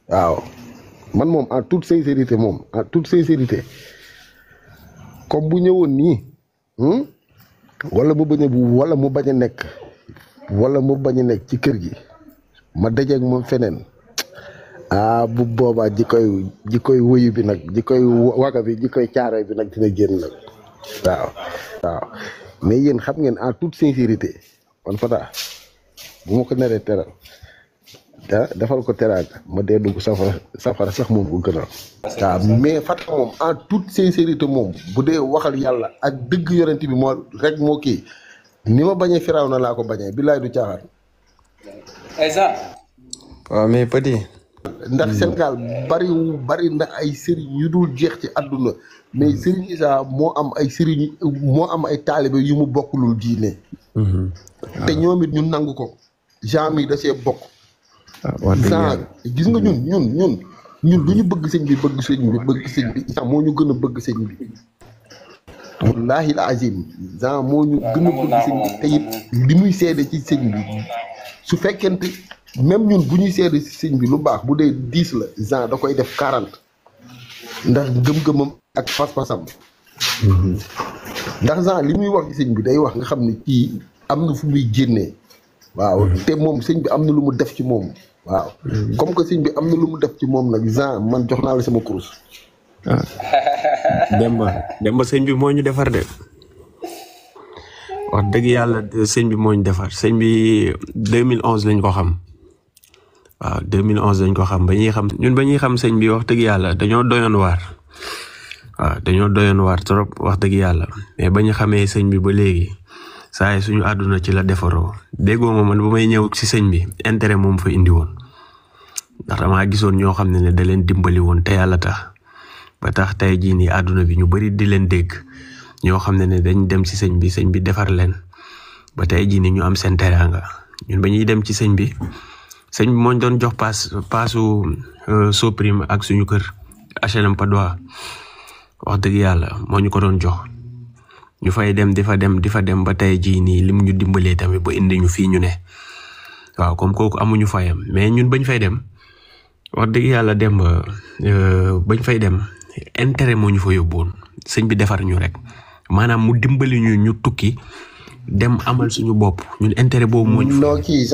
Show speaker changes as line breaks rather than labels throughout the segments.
waaw man moom en toute sincérité comme bu ñëwoon nii wala mu bañ a nekk wala mu bañ a nekk ci kër gi ma dajeeg moom feneen bu boobaa ji koy wëyu bi nag ji koy waga bi ji koy caare bi nag dina génn nag waaw mais yéen xam ngeen en toute sincérité man Fata bu ma ko naree teral defal ko teraanga ma dee dugg safara sax moom bu gënal waaw mais Fata moom en toute sincérité moom bu dee waxal yàlla ak dëgg yonent bi moo kii ni ma bañee firaaw na laa ko bañee billaay du caaxaan
waaw mais Petit
ndax Sénégal bari na ay sëriñ yu dul jeex ci àdduna mais sëriñ Issa moo am ay taalibe yu mu bokkulul diine te ñoom it ñu nangu ko genre yi da see bokk genre gis nga ñun lu ñu bëgg sëñ bi Issa moo ñu gën a bëgg sëñ bi wallaahi la azim genre moo ñu gën a bëgg sëñ bi te it li muy seede ci sëñ bi su fekkente même ñun bu ñuy seede ci sëñ bi lu baax bu dee 10 la genre da koy def 40 ndax gëm-gëmam ak pas-pasam ndax genre li muy wax ci sëñ bi day wax nga xam ne kii am na fu muy génnee waaw te moom sëñ bi am na lu mu def ci moom waaw comme que sëñ bi am na lu mu def ci moom nag genre man jox naa la sama kurus
Demba sëñ bi moo ñu defar de wax dëgg yàlla sëñ bi moo ñu defar sëñ bi 2011 lañ ko xam waaw 2011 lañ ko xam ba ñuy xam sëñ bi wax dëgg yàlla dañoo doyoon waar trop wax dëgg yàlla mais ba ñu xamee sëñ bi ba léegi saa yi suñu àdduna ci la defaroo déggoo ma man ba may ñëw ci sëñ bi intérêt moom fa indi woon ndax damaa gisoon ñoo xam ne da leen dimbali woon te yàlla tax ba tax tey jii nii àdduna bi ñu bari di leen dégg ñoo xam ne dañ dem ci sëñ bi defar leen ba tey jii nii ñu am seen teraanga ñun ba ñuy dem ci sëñ bi moo ñu doon jox paasu Soprim ak suñu kër HLM Padois wax dëgg yàlla moo ñu ko doon jox ñu fay dem di fa dem ba tey jii nii lim ñu dimbalee tamit ba indi ñu fii ñu ne waaw comme kooku amuñu fayam mais ñun bañ fay dem wax dëgg yàlla dem bañ fay dem intérêt moo ñu fa yóbbuwoon sëñ bi defar ñu rek maanaam mu dimbali ñu tukki dem amal suñu bopp ñun intérêt boobu moo ñu fa.
non kii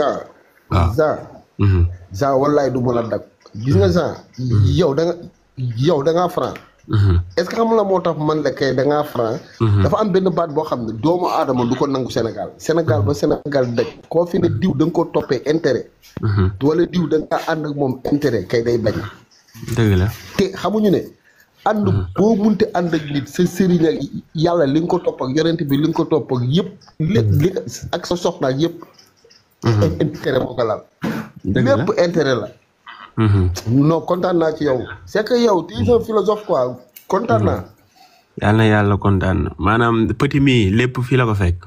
Jean wallaay du mën a dag gis nga Jean yow da ngaa franc est-ce que xam la moo tax man la kay da ngaa franc dafa am benn baat boo xam ne doomu aadama du ko nangu Sénégal ba Sénégal daj koo fi ne diw da nga ko toppee intérêt wala diw da nga ànd ak moom intérêt kay day bañ
dëgg la
te xamuñu ne ànd boo munte ànd ak nit sa sëriñ ak yàlla li nga ko topp ak yonent bi li nga ko topp ak yëpp lépp ak sa soxna ak yëpp intérêt moo ko laal lépp intérêt la non kontaan naa ci yow c'est que yow tu es un philosophe quoi kontaan naa
yàlla na yàlla kontaan maanaam Petit mi lépp fii la ko fekk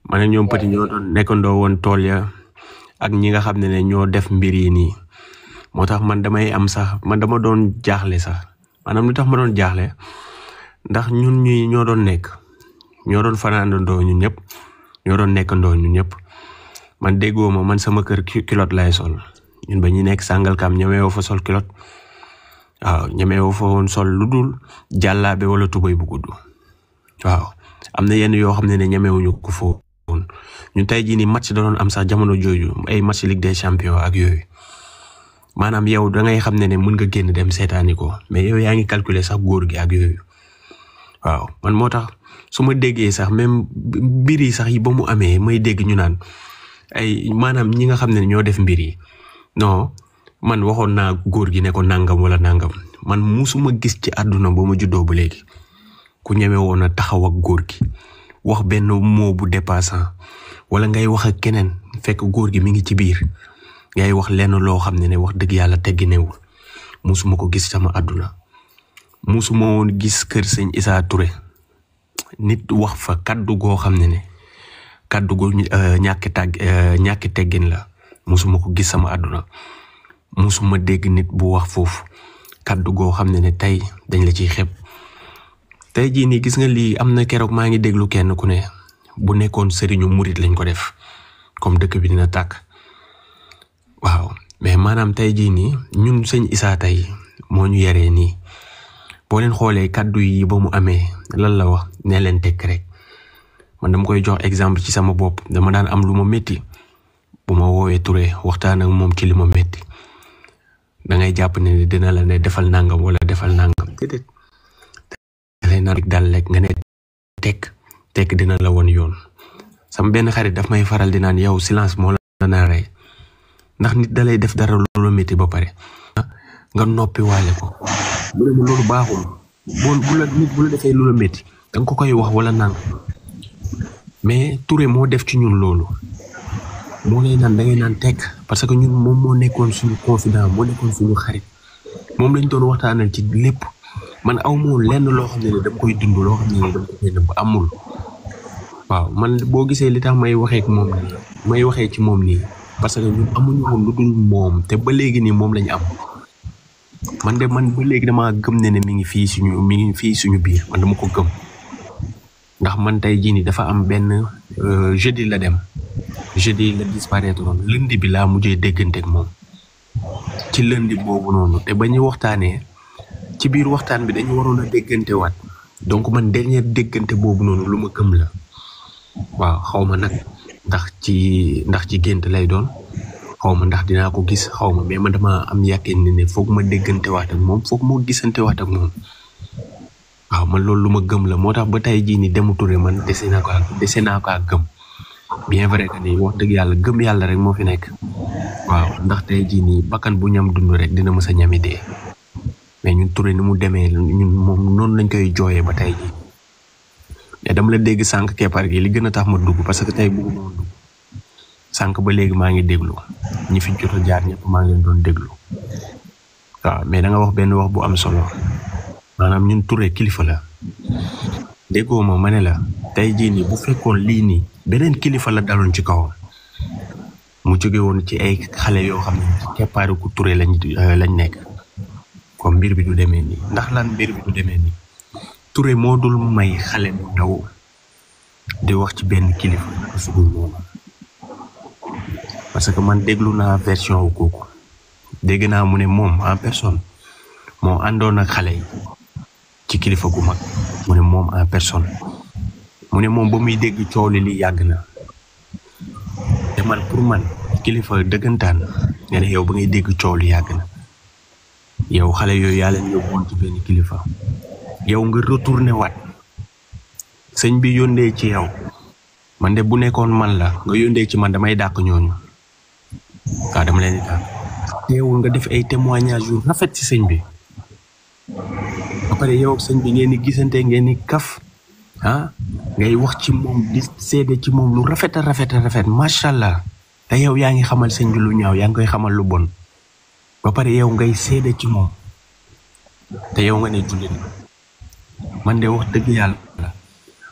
ma ne ñoom Petit ñoo doon nekkandoo woon tool ya ak ñi nga xam ne ñoo def mbir yi nii moo tax man dama doon jaaxle sax maanaam lu tax ma doon jaaxle ndax ñun ñoo doon nekk ñoo doon fanaandandoo ñun ñëpp ñoo doon nekkandoo ñun ñëpp man déggoo ma man sama kër kilote lay sol ñun ba ñu nekk Sangalkam ñemewoo fa sol kilote waaw ñemewoo fa woon sol lu dul jàllaabe wala tubay bu gudd waaw am na yenn yoo xam ne ñemewuñu ko foofu ñun tey jii nii match da doon am sax jamono jooju ay match Ligue des Champions ak yooyu maanaam yow da ngay xam ne mën nga génn dem seetaani ko mais yow yaa ngi calculer sax góor gi ak yooyu waaw man moo tax su ma déggee sax même mbir yi sax yi ba mu amee may dégg ñu naan ay maanaam ñi nga xam ne ñoo def mbir yi non man waxoon naa góor gi ne ko nangam wala nangam man musuma gis ci àdduna ba ma juddoo ba léegi ku ñeme woon a taxaw ak góor gi wax benn mot bu dépassant wala ngay wax ak keneen fekk góor gi mi ngi ci biir ngay wax lenn loo xam ne wax dëgg yàlla tegginewul musuma ko gis sama àdduna musuma woon gis kër sëñ Issa Touré nit wax fa kaddu goo xam ne kaddu gu ñàkki teggin la musuma ko gis sama àdduna musuma dégg nit bu wax foofu kaddu goo xam ne tey dañ la ciy xeeb tey jii nii gis nga lii am na keroog maa ngi déglu kenn ku ne bu nekkoon sëriñu murit lañ ko def comme dëkk bi dina tàkk waaw mais maanaam tey jii nii ñun sëñ Issa tey moo ñu yaree nii boo leen xoolee kaddu yi ba mu amee lan la wax ne leen tekk rek man dama koy jox exemple ci sama bopp dama daan am lu ma métti bu ma woowee Touré waxtaan ak moom ci li ma métti da ngay jàpp ne dina la ne defal nangam wala defal nangam déedéet da lay naan rek dal rek nga ne tekk dina la won yoon sama benn xarit daf may faral di naan yow silence moo la na rey ndax nit da lay def dara lu métti ba pare nga noppi waale ko mu ne loolu baaxul bu la defee lu la métti da nga ko koy wax wala nang mais Touré moo def ci ñun loolu moo lay naan da ngay naan tekk parce que ñun moom moo nekkoon suñu confident moo nekkoon suñu xarit moom lañ doon waxtaanal ci lépp man aw moo lenn loo xam ne dama koy dund loo xam ne dama koy nëbb amul waaw man boo gisee li tax may waxee ci moom nii parce que ñun amuñu woon lu dul moom te ba léegi nii moom lañu am man ba léegi dama gëm ne mi ngi fii suñu biir man dama ko gëm ndax man tey jii nii dafa am benn jeudi la disparaître woon lundi bi laa mujjee déggante ak moom ci lundi boobu noonu te ba ñu waxtaanee ci biir waxtaan bi dañu waroon a déggante waat donc man dernier déggante boobu noonu lu ma gëm la waaw xaw ma nag ndax ci gént lay doon xaw ma ndax dinaa ko gis xaw ma mais man dama am yàqin ne foog ma déggante waat ak moom foog moo gisante waat ak moom waaw man loolu lu ma gëm la moo tax ba tey jii nii Demba Touré man dese naa ko ak gëm bien vrai que ni wax dëgg yàlla gëm yàlla rek moo fi nekk waaw ndax tey jii nii bakkan bu ñam dund rek dina mës a ñami dee mais ñun Touré ni mu demee ñun moom noonu lañ koy jooyee ba tey jii mais dama la dégg sànq keppaar gi li gën a tax ma dugg parce que tey bëgguma woon dugg sànq ba léegi maa ngi déglu ñi fi jot a jaar ñëpp maa ngi leen doon déglu waaw mais da nga wax benn wax bu am solo maanaam ñun Touré kilifa la déggoo ma ne la tey jii nii bu fekkoon lii nii beneen kilifa la daloon ci kawam mu jóge woon ci ay xale yoo xam ne keppaaru ku Touré lañ nekk comme mbir bi du demee nii ndax lan mbir bi du demee nii Touré moo dul may xale bu ndaw di wax ci benn kilifa naka sudul noonu parce que man déglu naa version wu kooku dégg naa mu ne moom en personne moo àndoon ak xale yi ci kilifa gu mag mu ne moom en personne mu ne moom ba muy dégg coow li yàgg na te man pour man kilifa dëggantaan nga ne yow ba ngay dégg coow li yàgg na yow xale yooyu yaa leen yóbbuwoon ci benn kilifa yow nga retourné waat sëñ bi yóndee ci yow man de bu nekkoon man la nga yóndee ci man damay dàq ñooñu waaw dama leen di dàq teewul nga def ay témoignage yu rafet ci sëñ bi ba pare yow ak sëñ bi ngeen di gisante ngeen di kaf ngay wax ci moom di seede ci moom lu rafet macha allah te yow yaa ngi xamal sëñ bi lu ñaaw yaa ngi koy xamal lu bon ba pare yow ngay seede ci moom te yow nga ne jullit man de wax dëgg yàlla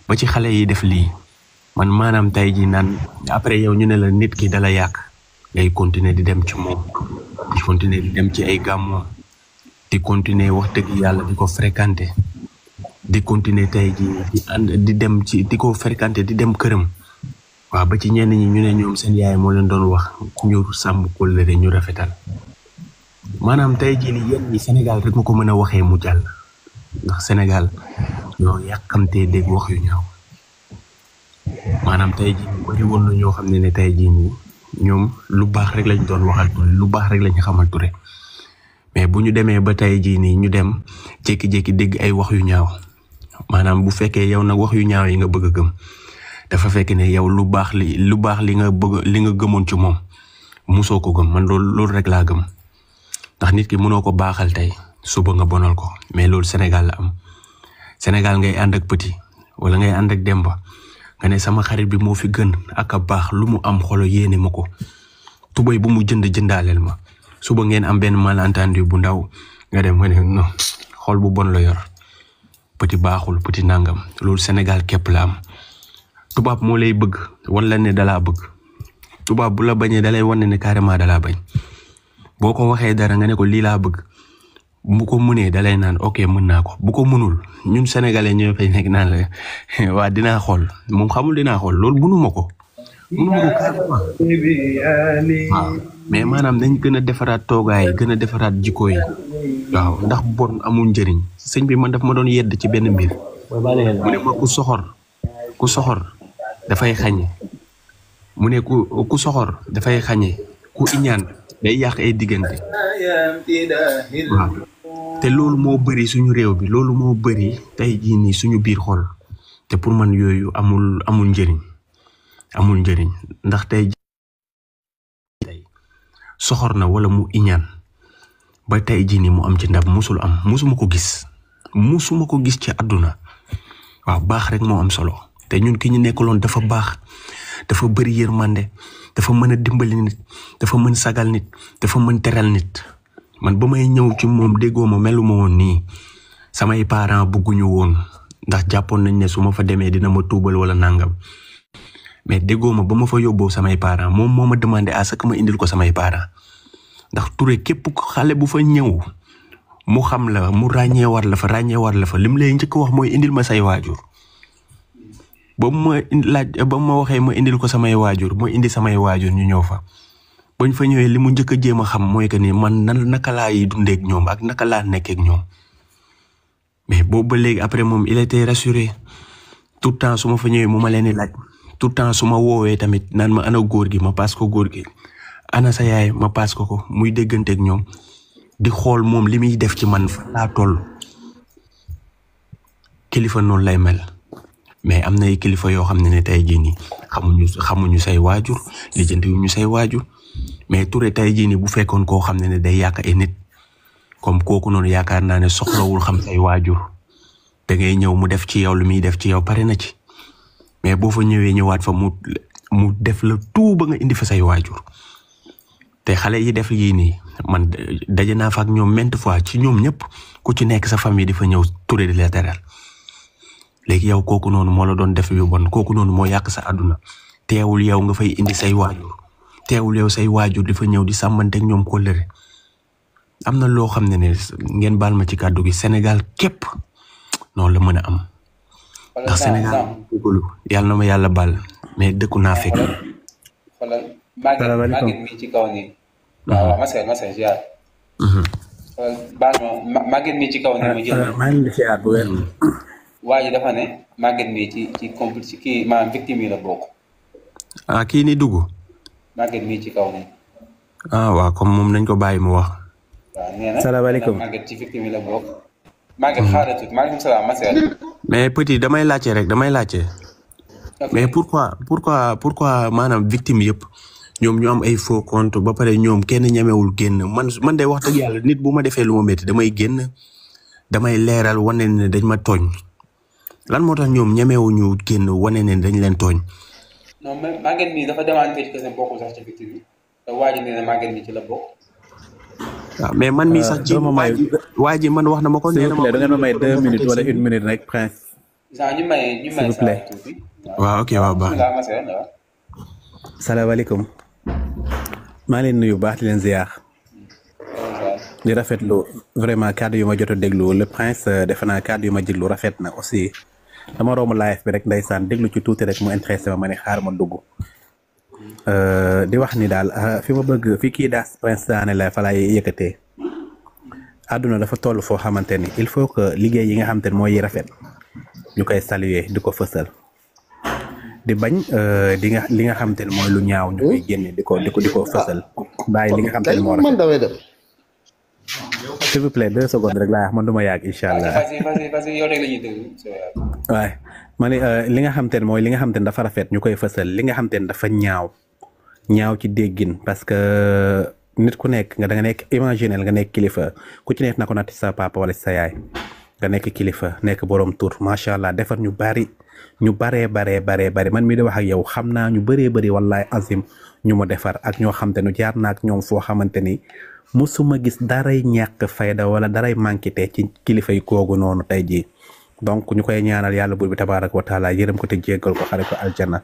ba ci xale yi def lii man maanaam tey ji naan après yow ñu ne la nit ki dala yàq ngay continuer di dem ci moom di continuer di dem ci ay gàmmoom di continuer wax dëgg yàlla di ko fréquenter di continuer tey ji di ànd di dem ci di ko fréquenter di dem këram waaw ba ci ñenn ñi ñu ne ñoom seen yaay moo leen doon wax ñu sàmm kóllëre ñu rafetal maanaam tey jii nii yéen ñi Sénégal rek ma ko mën a waxee mu jàll ndax Sénégal ñoo yàkkamtee dégg wax yu ñaaw maanaam tey jii nii bari woon na ñoo xam ne tey jii nii ñoom lu baax rek lañ doon waxal Touré lu baax rek lañ xamal Touré mais bu ñu demee ba tey jii nii ñu dem jékki-jékki dégg ay wax yu ñaaw maanaam bu fekkee yow nag wax yu ñaaw yi nga bëgg a gëm dafa fekk ne yow lu baax li nga gëmoon ci moom musoo ko gëm man loolu rek laa gëm ndax nit ki mënoo ko baaxal tey suba nga bonal ko mais loolu Sénégal la am Sénégal ngay ànd ak Petit wala ngay ànd ak Demba nga ne sama xarit bi moo fi gën ak a baax lu mu am xolo yéene ma ko tubay bu mu jëndaaleel ma suba ngeen am benn malentendu bu ndaw nga dem nga ne non xol bu bon la yor Petit baaxul Petit nangam loolu Sénégal képp la am tubaab moo lay bëgg wala ne dalaa bëgg tubaab bu la bañee dalay wan ne carrément dalaa bañ boo ko waxee dara nga ne ko lii laa bëgg bu ko mënee dalay naan ok mën naa ko bu ko mënul ñun sénégalais ñoo fay nekk naan la waa dinaa xool moom xamul dinaa xool loolu mënuma ko carrément waaw mais maanaam dañ gën a defaraat toogaay gën a defaraat jikko yi waaw ndax bon amul njëriñ sëñ bi man daf ma doon yedd ci benn mbir mu ne ma ku soxor dafay xañe mu ne ku soxor dafay xañe ku iñaan day yàq ay diggante waaw te loolu moo bëri suñu réew bi loolu moo bëri tey jii nii suñu biir xol te pour man yooyu amul njëriñ ndax tey soxor na wala mu iñaan ba tey jii nii mu am ci ndab musuma ko gis ci àdduna waaw baax rek moo am solo te ñun ki ñu nekkaloon dafa baax dafa bëri yërmande dafa mën a dimbali nit dafa mën sagal nit dafa mën teral nit man ba may ñëw ci moom déggoo ma meluma woon nii samay parents bëgguñu woon ndax jàppoon nañ ne su ma fa demee dina ma tuubal wala nangam mais déggoo ma ba ma fa yóbboo samay parents moom moo ma demandé à ce que ma indil ko samay parents ndax Touré képp xale bu fa ñëw mu xam la mu ràññeewaat la fa lim lay njëkk wax mooy indil ma say waajur ba ma waxee ma indil ko samay waajur ma indi samay waajur ñu ñëw fa bañ fa ñëwee li mu njëkk a jéem a xam mooy que ni man naka laa yi dundeek ñoom ak naka laa nekkeek ñoom mais boobu ba léegi après moom il était rassuré tout le temps su ma fa ñëwee mu ma leen di laaj tout le temps su ma woowee tamit naan ma ana góor gi ma paas ko góor gi ana sa yaay ma paas ko muy dégganteek ñoom di xool moom li muy def ci man fa laa toll kilifa noonu lay mel mais am na ay kilifa yoo xam ne tey jii nii xamuñu say waajur lijjantiwuñu say waajur mais Touré tey jii nii bu fekkoon koo xam ne day yàq ay nit comme kooku noonu yaakaar naa ne soxlawul xam say waajur da ngay ñëw mu def ci yow lu muy def ci yow pare na ci mais boo fa ñëwaat fa mu def la tout ba nga indi fa say waajur te xale yi def yii nii man daje naa fa ak ñoom maintes fois ci ñoom ñëpp ku ci nekk sa famille di fa ñëw Touré di la teral léegi yow kooku noonu moo la doon def yu bon kooku noonu moo yàq sa àdduna teewul yow nga fay indi say waajur teewul yow say waajur di fa ñëw di sàmmanteeg ñoom kóllëre am na loo xam ne ngeen baal ma ci kàddu gi Sénégal képp noonu la mën a am ndax Sénégal yàlla na ma yàlla baal mais dëkku naa fekk.
Maguette mi ci kaw nii. waaw Massa ziar. baal ma Maguette mi ci kaw nii ma jël.
maa ngi ziar bu wér.
waa ji dafa ne Maguette mi ci kii maanaam victime yi la bokk.
kii ni dugg.
Maguette mi ci kaw nii.
waaw comme moom nañ ko bàyyi mu wax.
waaw nee na
salaamaaleykum
Maguette ci victime yi la bokk. Maguette xaaral tuuti maaleykum salaam Massa.
mais petit damay laajte. mais pourquoi maanaam victime yëpp ñoom ñu am ay faux compte ba pare ñoom kenn ñemewul génn man day wax dëgg yàlla nit bu ma defee lu ma métti damay génn damay leeral wane ne dañ ma tooñ lan moo tax ñoom ñemewuñu génn wane ne dañ leen tooñ.
non mais Maguette mi dafa demandé ci kese bokkul sax ci victime yi te waa ji nee na Maguette mi ci la bokk.
waaw mais man mii sax ci waa ji man wax na ma ko.
s'il vous plaît da ngeen ma may 2 minutes wala 1 minute rek Prince.
ñu may saa tuuti.
waaw ok waaw baax
salaamaaleykum maa leen nuyu baax di leen ziar di rafetlu vraiment kàddu yu ma jot a déglu le Prince defe naa kàddu yu ma déglu rafet na aussi dama romb live bi rek ndeysaan déglu ci tuuti rek mu intéressé ma ne xaar ma dugg di wax ni daal fi ma bëgg fi kii daas Prince daane la fa laay yëkkatee àdduna dafa toll foo xamante ni il faut que liggéey yi nga xamante ni mooy yi rafet ñu koy saluer di ko fësal di bañ li nga xamante ne mooy lu ñaaw ñu koy génne di ko fësal bàyyi li nga xamante ne moo rafet s'il vous plaît 2 secondes rek laa wax man du ma yàgg incha allah waaye ma ne li nga xamante ne mooy li nga xamante ne dafa rafet ñu koy fësal li nga xamante ne dafa ñaaw ci déggin parce que nit ku nekk da nga nekk imaginer nga nekk kilifa ku ci nekk na ko natt sa papa wala sa yaay nga nekk kilifa nekk borom tur macha allah defar ñu baree man mii di wax ak yow xam naa ñu bëree bëri wallahi azim ñu ma defar ak ñoo xamante nu jaar naa ak ñoom foo xamante ni musuma gis daray ñàkk fayda wala daray manquité ci kilifa yi koogu noonu tey jii donc ñu koy ñaanal yàlla buur bi tabaaraka wa taala yërëm ko te jéggal ko xare ko aljana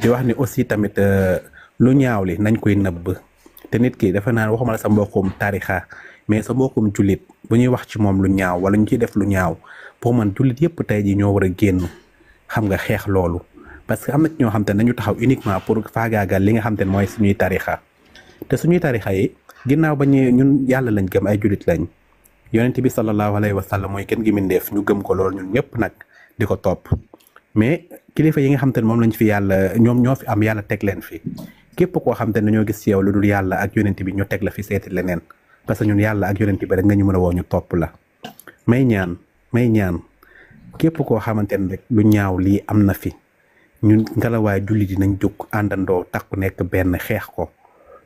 di wax ni aussi tamit lu ñaaw li nañ koy nëbb te nit ki dafa naan waxuma la sa mbokkum tarixa mais sa mbokkum jullit bu ñuy wax ci moom lu ñaaw wala ñu ciy def lu ñaaw pour man jullit yëpp tey ji ñoo war a génn xam nga xeex loolu parce que am na ci ñoo xam te ne nañu taxaw uniquement pour faagaagal li nga xam te ne mooy suñuy tarixa te suñuy tarixa yi ginnaaw ba ñun yàlla lañ gëm ay jullit lañ yonent bi sallallahu alayhi wa sallam mooy kenn gi mindeef ñu gëm ko loolu ñun ñëpp nag di ko topp mais kilifa yi nga xam te ne moom lañ fi yàlla ñoom ñoo fi am yàlla teg leen fi képp koo xam te ne dañoo gis ci yow lu dul yàlla ak yonent bi ñu teg la fi seeti leneen parce que ñun yàlla ak yonent bi rek nga ñu mën a woo ñu topp la may ñaan képp koo xamante ne rek lu ñaaw lii am na fi ñun ngelawaay julli di nañ jóg àndandoo takku nekk benn xeex ko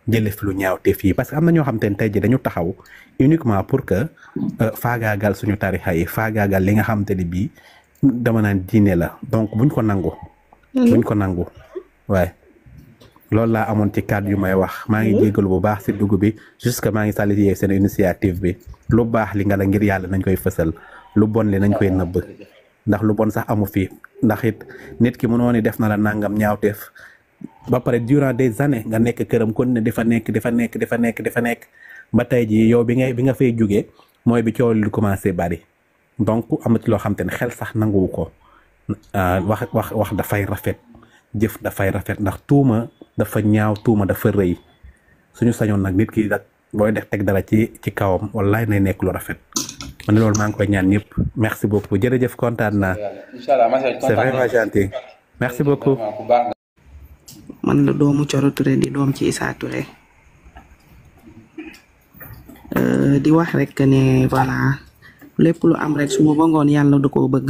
jële fi lu ñaaw te fii parce que am na ñoo xamante ne tey ji dañu taxaw uniquement pour que faagaagal suñu tarixa yi faagaagal li nga xamante ne bii dama naan diine la donc buñ ko nangu waaye loolu laa amoon ci kàddu yu may wax maa ngi jégalu bu baax si dugg bi jusque maa ngi saluer seen initiative bi lu baax li nga la ngir yàlla nañ koy fësal lu bon li nañ koy nëbb ndax lu bon sax amu fi ndax it nit ki mënoo ni def na la nangam ñaawteef ba pare durant des années nga nekk këram kon ne dafa nekk ba tey ji yow bi nga fay jógee mooy bi coow li commencé bari donc am ci loo xam te ne xel sax nanguwu ko wax dafay rafet jëf dafay rafet ndax tuuma dafa ñaaw tuuma dafa rëy suñu sañoon nag nit ki booy def teg dara ci kawam wallaay nay nekk lu rafet man loolu maa ngi koy ñaan ñëpp merci beaucoup jërëjëf kontaan naa c'est vraiment gentil merci beaucoup.
man la doomu Coro Touré di doom ci Issa Touré di wax rek ne voilà lépp lu am rek suba ba ngoon yàlla da koo bëgg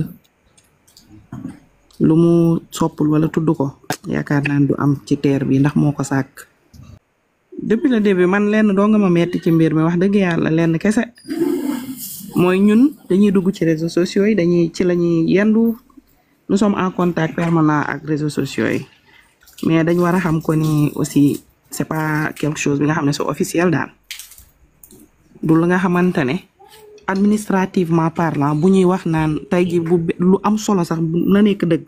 lu mu soppul wala tudd ko yaakaar naan du am ci teer bi ndax moo ko sàkk depuis le début man lenn doo nga ma metti ci mbir mi wax dëgg yàlla lenn kese mooy ñun dañuy dugg ci réseaux sociaux yi lañuy yendu nous sommes en contact permanent ak réseaux sociaux yi mais dañ war a xam ko ni aussi c'est pas quelque chose bi nga xam ne c'est officiel daal du la nga xamante ne administrativement parlant bu ñuy wax naan tey ji bu lu am solo sax na nekk dëgg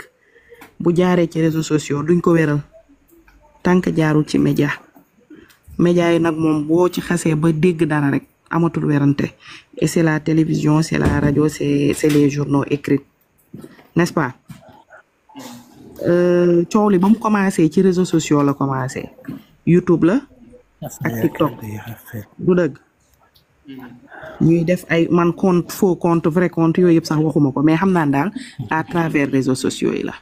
bu jaaree ci réseaux sociaux duñ ko wéral tant que jaarul ci média yi nag moom boo ci xasee ba dégg dara rek amatul werante et c'est la télévision c'est la radio c'est les journaux écrits n'est-ce pas coow li ba mu commencé ci réseaux sociaux la commencé YouTube la ak TikTok du dëgg ñuy def ay man compte faux compte vrai compte yooyu yëpp sax waxuma ko mais xam naa daal à travers réseaux sociaux yi la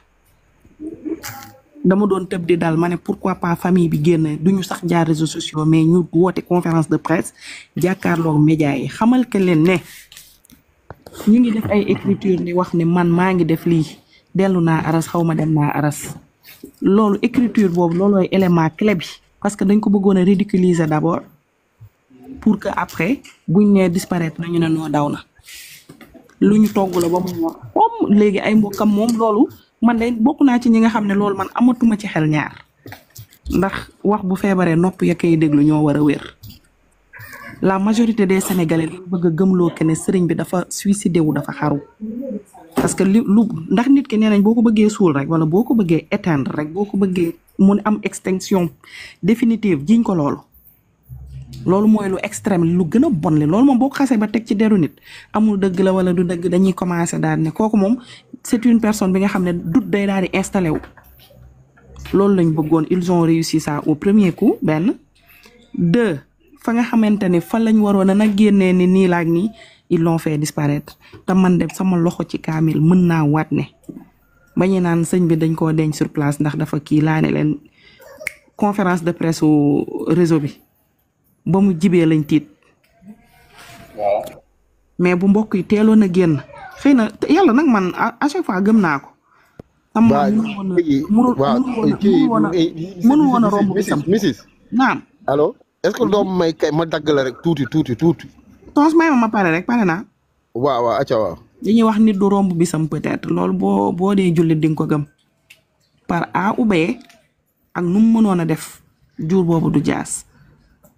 dama doon tëb di daal ma ne pourquoi pas famille bi génn duñu sax jaar réseaux sociaux mais ñu woote conférence de presse jàkkaarloog média yi xamal ke leen ne ñu ngi def ay écriture di wax ne man maa ngi def lii dellu naa aras xaw ma dem naa aras loolu écriture boobu loolooy élément clé bi parce que dañ ko bëggoon a ridiculiser d'abord pour que après buñ nee disparaître nañu ne noo daw na lu ñu togg la ba mu ñor comme léegi ay mbokkam moom loolu man de bokk naa ci ñi nga xam ne loolu man amatuma ci xel ñaar ndax wax bu feebaree nopp ya koy déglu ñoo war a wér la majorité des sénégalais dañ bëgg a gëmloo ke ne sëriñ bi dafa suicidé wu dafa xaru parce que ndax nit ki nee nañ boo ko bëggee suul rek wala boo ko bëggee éteindre rek boo ko bëggee mun am extinction définitive jiñ ko loolu mooy lu extrême lu gën a bon li loolu moom boo ko xasee ba teg ci deru nit amul dëgg la wala du dëgg dañuy commencer daal ne kooku moom c'est une personne bi nga xam ne doute day daal di installé wu loolu lañ bëggoon ils ont réussi ça au premier coup benn deux fa nga xamante ne fa lañ waroon a nag génnee ni nii laak nii ils l'ont fait disparaître te man de sama loxo ci kaamil mën naa waat ne bañu naan sëñ bi dañ koo denc sur place ndax dafa kii laa ne leen conférence de presse au réseau bi ba mu jibee lañ tiit
waaw
mais bu mbokk yi teeloon a génn xëy na yàlla nag man à chaque fois gëm naa ko. mënu woon a romb bisam
Mrs
naam
allo est-ce que doom may kay ma dagg la rek tuuti
tons may ma pare rek pare naa
waaw acca waaw
dañuy wax nit du romb bisam peut-être loolu boo dee jullit di nga ko gëm par A ou B ak nu mu mënoon a def jur boobu du jaas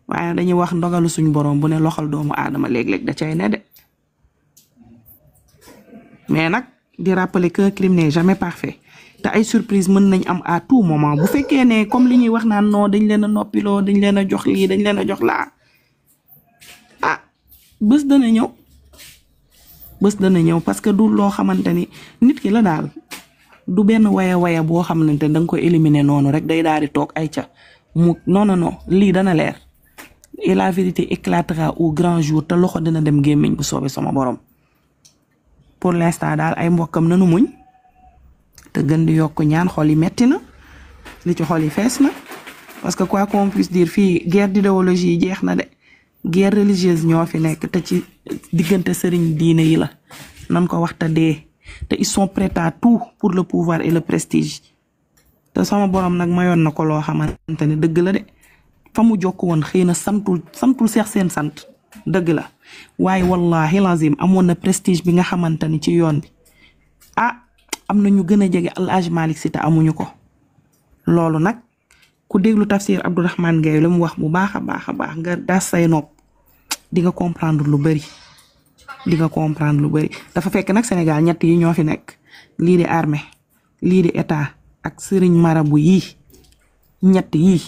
waaye dañuy wax ndogalu suñu borom bu ne loxal doomu aadama léeg-léeg da cay ne de mais nag di rappeler qu'un crime n'est jamais parfait te ay surprise mën nañ am à tout moment bu fekkee ne comme li ñuy wax naan non dañ leen a noppiloo dañ leen a jox lii dañ leen a jox laa bés dana ñëw parce que du loo xamante ni nit ki la daal du benn waya boo xamante ni da nga ko éliminer noonu rek day daal di toog ay ca mu non lii dana leer et la vérité éclatera au grand jour te loxo dina dem gémmiñ bu soobee sama borom pour l'instant daal ay mbokkam nanu muñ te gën di yokk ñaan xol yi metti na li ci xol yi fees na parce que quoi qu'on puisse dire fii guerre d'idéologie yi jeex na de guerre religieuse ñoo fi nekk te ci diggante sëriñ diine yi la nan ko waxta dee te ils sont prêts à tout pour le pouvoir et le prestige te sama borom nag mayoon na ko loo xamante ne dëgg la de fa mu jokk woon xëy na santul seex seen sant dëgg la waaye wallahi lazim amoon na prestige bi nga xamante ni ci yoon bi am na ñu gën a jege El Hadj Malick Sy te amuñu ko loolu nag ku déglu tafsir Abdourahmane Gaye la mu wax bu baax a baax nga das say nopp di nga comprendre lu bari dafa fekk nag Sénégal ñett yi ñoo fi nekk lii di armée lii di état ak sëriñ marabu yii ñett yii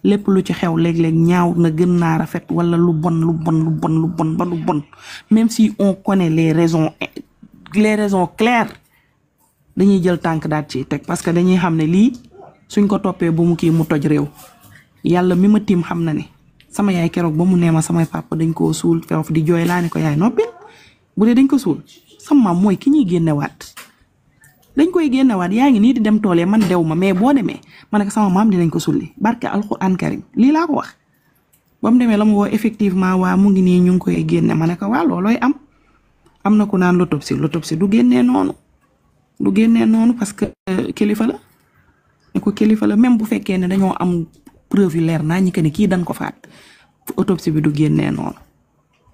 lépp lu ci xew léeg-léeg ñaaw na gën naa rafet wala lu bon même si on connaît les raisons claires dañuy jël tànk daal ci teg parce que dañuy xam ne lii suñ ko toppee bu mu kii mu toj réew yàlla mi ma tiim xam na ne sama yaay keroog ba mu nee ma samay papa dañ koo suul keroog di jooy laa ne ko yaay noppil bu dee dañ ko suul sama maam mooy ki ñuy génnewaat dañ koy génnewaat yaa ngi nii di dem toolee man dew ma mais boo demee ma ne ko sama maam dinañ ko sulli barke alxuraan karim lii laa ko wax ba mu demee la mu woo effectivement waa mu ngi nii ñu ngi koy génne ma ne ko waa loolooy am na ku naan l'autopsie du génnee noonu parce que kilifa la ne ko kilifa la même bu fekkee ne dañoo am preuve yu leer naa ñi que ne kii dañ ko faat autopsie bi du génnee noonu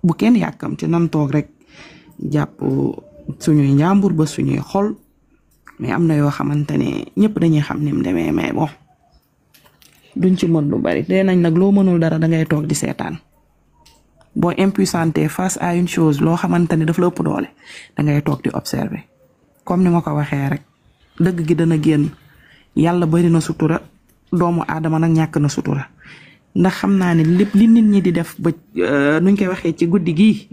bu kenn yàkkam ci nan toog rek jàpp suñuy njàmbur ba suñuy xol mais am na yoo xamante ne ñëpp dañuy xam ni mu demee mais bon duñ ci mën lu bari dee nañ nag loo mënul dara dangay toog di seetaan boo impuissanté face à une chose loo xamante ne daf la ëpp doole dangay toog di observer comme ni ma ko waxee rek dëgg gi dana génn yàlla bari na sutura doomu aadama nag ñàkk na sutura ndax xam naa ne lépp li nit ñi di def ba nuñ koy waxee ci guddi gii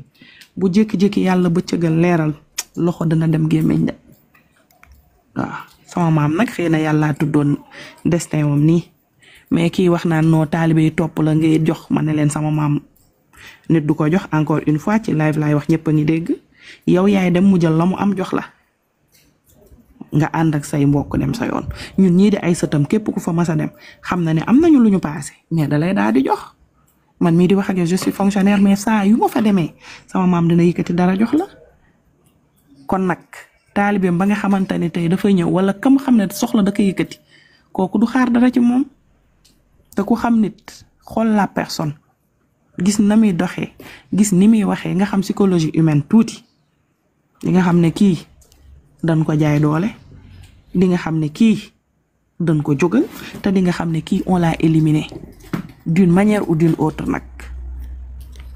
bu jékki-jékki yàlla bëccëgal leeral loxo dana dem gémmiñ de waaw sama maam nag xëy na yàllaa tuddoon destin moom nii mais kii wax naan noo taalibe yi topp la ngay jox ma ne leen sama maam nit du ko jox encore une fois ci live laay wax ñëpp a ngi dégg yow yaay dem mu jël la mu am jox la nga ànd ak say mbokk dem sa yoon ñun ñii di ay sëtam képp ku fa mas a dem xam na ne am nañu lu ñu paase mais da lay daal di jox man mii di wax ak yow je suis fonctionnaire mais saa yu ma fa demee sama maam dina yëkkati dara jox la kon nag taalibeem ba nga xamante ne tey dafa ñëw wala kam xam ne soxla da ko yëkkati kooku du xaar dara ci moom te ku xam nit xool la personne gis na muy doxee gis ni muy waxee nga xam psychologie humaine tuuti li nga xam ne kii dañ ko jaay doole di nga xam ne kii dañ ko jógal te di nga xam ne kii on l'a éliminé d'une manière ou d'une autre nag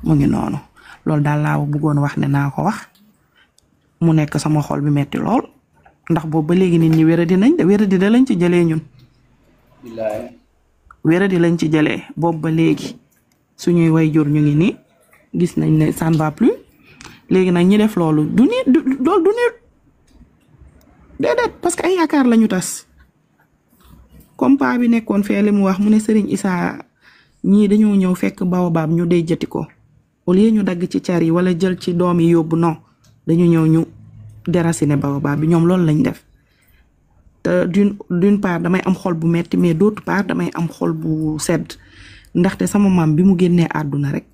mu ngi noonu loolu daal laa bëggoon wax ne naa ko wax mu nekk sama xol bi metti lool ndax boobu ba léegi nit ñi wéradi nañ de wéradi da lañ ci jëlee ñun wéradi lañ ci jëlee boobu ba léegi suñuy waajur ñu ngi nii gis nañ ne ça ne va plus léegi nag ñi def loolu du nit loolu du nit déedéet parce que ay yaakaar lañu tas comme paa bi nekkoon fee li mu wax mu ne Serigne Issa ñii dañoo ñëw fekk baobab ñu dey jëti ko au lieu ñu dagg ci car yi wala jël ci doom yi yóbbu non dañu ñëw ñu déraciner baobab bi ñoom loolu lañ def te d'une part damay am xol bu metti mais d'autre part damay am xol bu sedd ndaxte sama maam bi mu génnee àdduna rek